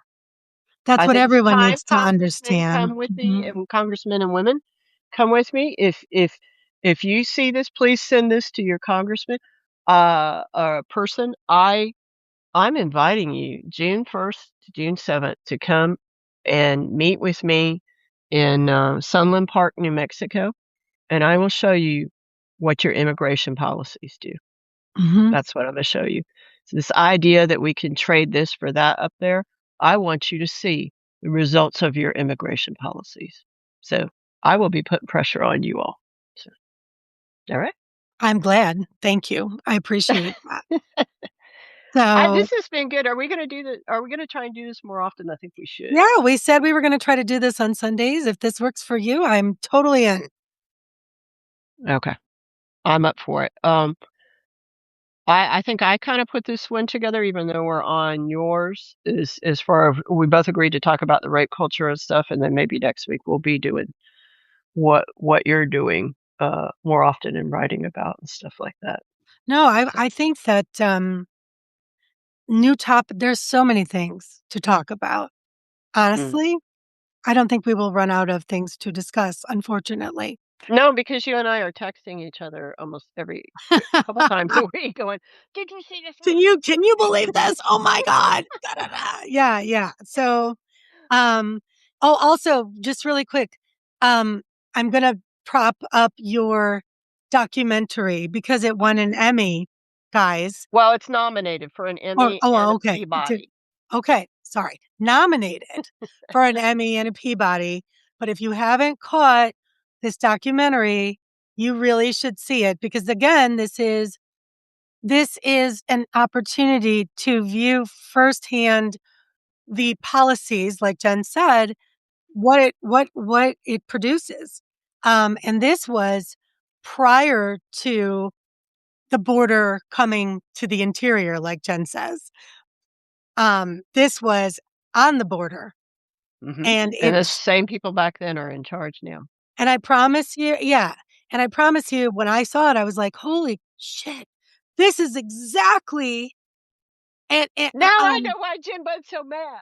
That's
I
what
think it's
everyone
time
needs to
congressmen
understand.
come with me
Mhm.
and congressmen and women come with me. If you see this, please send this to your congressman, person. I'm inviting you June 1st to June 7th to come and meet with me in Sunland Park, New Mexico, and I will show you what your immigration policies do.
Mhm.
That's what I'm gonna show you. So this idea that we can trade this for that up there, I want you to see the results of your immigration policies. So I will be putting pressure on you all. So, all right.
I'm glad. Thank you. I appreciate that.
This
So,
has been good. Are we gonna do the? Are we gonna try and do this more often? I think we should.
yeah, we said we were gonna try to do this on Sundays. If this works for you, I'm totally in.
Okay, I'm up for it. I think I kind of put this one together, even though we're on yours. Is as far as we both agreed to talk about the rape culture and stuff, and then maybe next week we'll be doing what you're doing, more often and writing about and stuff like that.
No, I
So,
I think that, there's so many things to talk about.
mm.
Honestly, I don't think we will run out of things to discuss, unfortunately.
No, because you and I are texting each other almost every couple times a week going, "Did you see this one?"
Can you believe this? Oh my god. Da, da, da. Yeah, yeah. So, um oh, also, just really quick, um, I'm gonna prop up your documentary because it won an Emmy, guys.
Well, it's nominated for an
Or
Emmy and
oh,
a
okay.
Peabody.
Okay, sorry. Nominated for an Emmy and a Peabody, but if you haven't caught this documentary, you really should see it because again, this is an opportunity to view firsthand the policies, like Jen said, what it produces. And this was prior to the border coming to the interior, like Jen says. This was on the border,
Mhm.
and
And
it
the
was
same people back then are in charge now.
and I promise you, yeah, and I promise you, when I saw it, I was like, "Holy shit, this is exactly." And
Now I know why Jim Bud's so mad.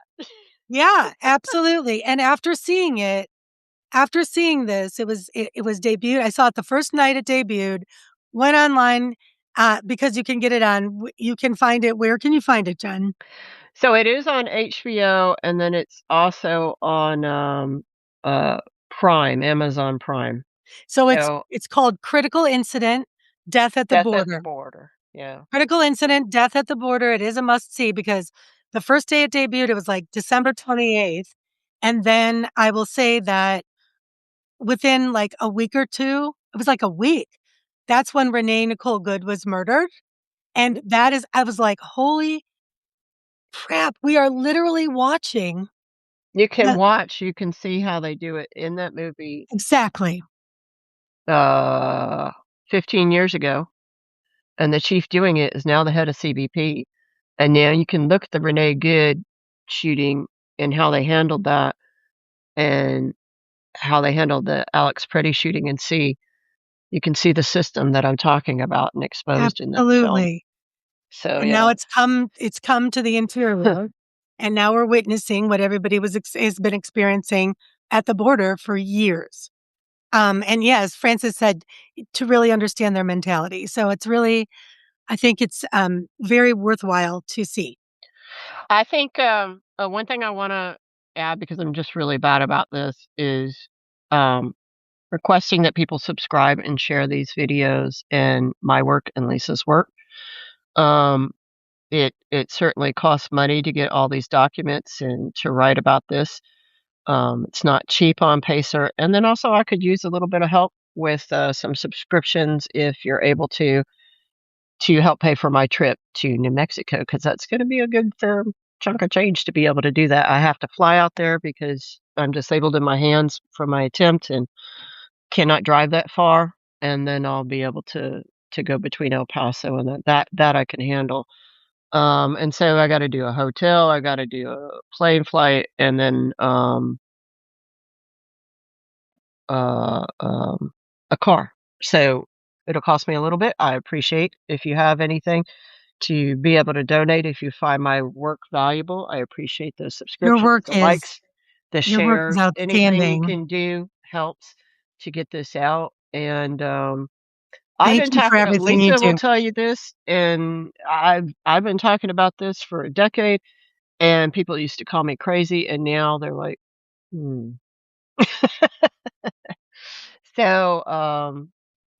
yeah, absolutely. And after seeing this, it was debuted. I saw it the first night it debuted. Went online because you can get it on. You can find it. Where can you find it, Jen?
So it is on HBO, and then it's also on, uh, Prime, Amazon Prime.
So
So,
it's called Critical Incident: Death at the
Death at the
Border.
Border. Yeah.
Critical Incident: Death at the Border. It is a must see because the first day it debuted, it was like December 28th, and then I will say that within like a week or two, it was like a week. That's when Renee Nicole Good was murdered. And that is I was like, "Holy crap, we are literally watching
You can
the."
watch, you can see how they do it in that movie,
Exactly.
uh, 15 years ago, and the chief doing it is now the head of CBP, and now you can look at the Renee Good shooting and how they handled that and how they handled the Alex Preddy shooting and see you can see the system that I'm talking about and exposed in that film.
Absolutely.
So,
And now
yeah.
it's come to the interior, and now we're witnessing what everybody has been experiencing at the border for years. And yes, Francis said to really understand their mentality. So it's really I think it's, very worthwhile to see.
I think, one thing I wanna add because I'm just really bad about this is, um, requesting that people subscribe and share these videos and my work and Lisa's work. Um, it certainly costs money to get all these documents and to write about this. It's not cheap on Pacer, and then also I could use a little bit of help with, some subscriptions if you're able to help pay for my trip to New Mexico because that's gonna be a good, chunk of change to be able to do that. I have to fly out there because I'm disabled in my hands from my attempt, and cannot drive that far, and then I'll be able to go between El Paso and that I can handle. And so I gotta do a hotel, I gotta do a plane flight, and then, uh, um, a car. So it'll cost me a little bit. I appreciate if you have anything to be able to donate if you find my work valuable. I appreciate the
Your
subscriptions,
work
the
is
likes, the
your work is
shares, anything you
outstanding.
can do helps to get this out. And I've
Thank
been
you for
talking
everything you
Lisa will
do.
tell you this, and I've been talking about this for a decade, and people used to call me crazy, and now they're like, "Hmm." So,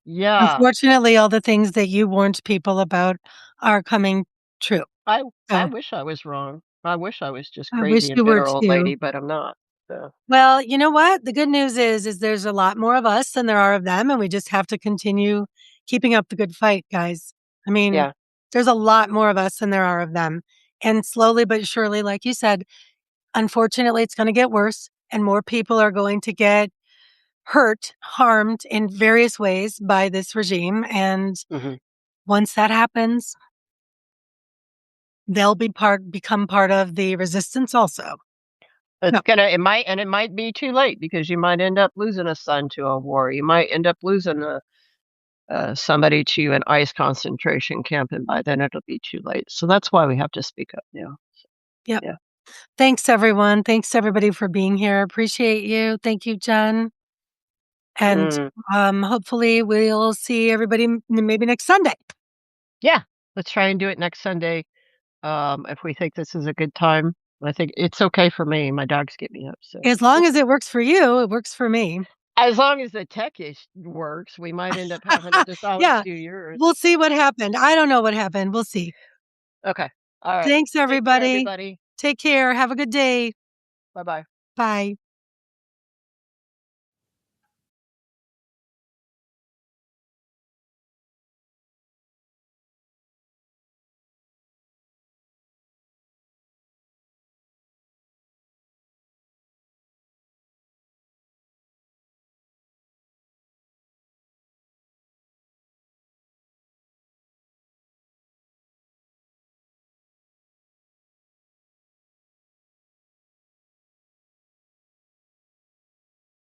yeah,
Unfortunately, all the things that you warned people about are coming true.
I
So,
wish I was wrong. I wish I was just
I wish
crazy and
you were
bitter old
too.
lady, but I'm not. So,
Well, you know what? The good news is there's a lot more of us than there are of them, and we just have to continue keeping up the good fight, guys. I mean,
yeah.
there's a lot more of us than there are of them. And slowly but surely, like you said, unfortunately, it's gonna get worse, and more people are going to get hurt, harmed in various ways by this regime, and
Mhm.
once that happens, they'll become part of the resistance also.
It's
No.
gonna it might be too late because you might end up losing a son to a war. You might end up losing somebody to an ICE concentration camp, and by then it'll be too late. So that's why we have to speak up now.
Yep.
Yeah.
Thanks, everyone. Thanks, everybody, for being here. Appreciate you. Thank you, Jen. And
Mm,
hopefully, we'll see everybody maybe next Sunday.
yeah. Let's try and do it next Sunday. If we think this is a good time, I think it's okay for me. My dogs get me up, so
As
we'll
long as
see.
it works for you, it works for me.
As long as the tech works, we might end up having to just always
Yeah,
do yours.
we'll see what happened. I don't know what happened. We'll see.
Okay. All right.
Thanks,
Take care,
everybody.
everybody.
Take care. Have a good day.
Bye bye.
Bye.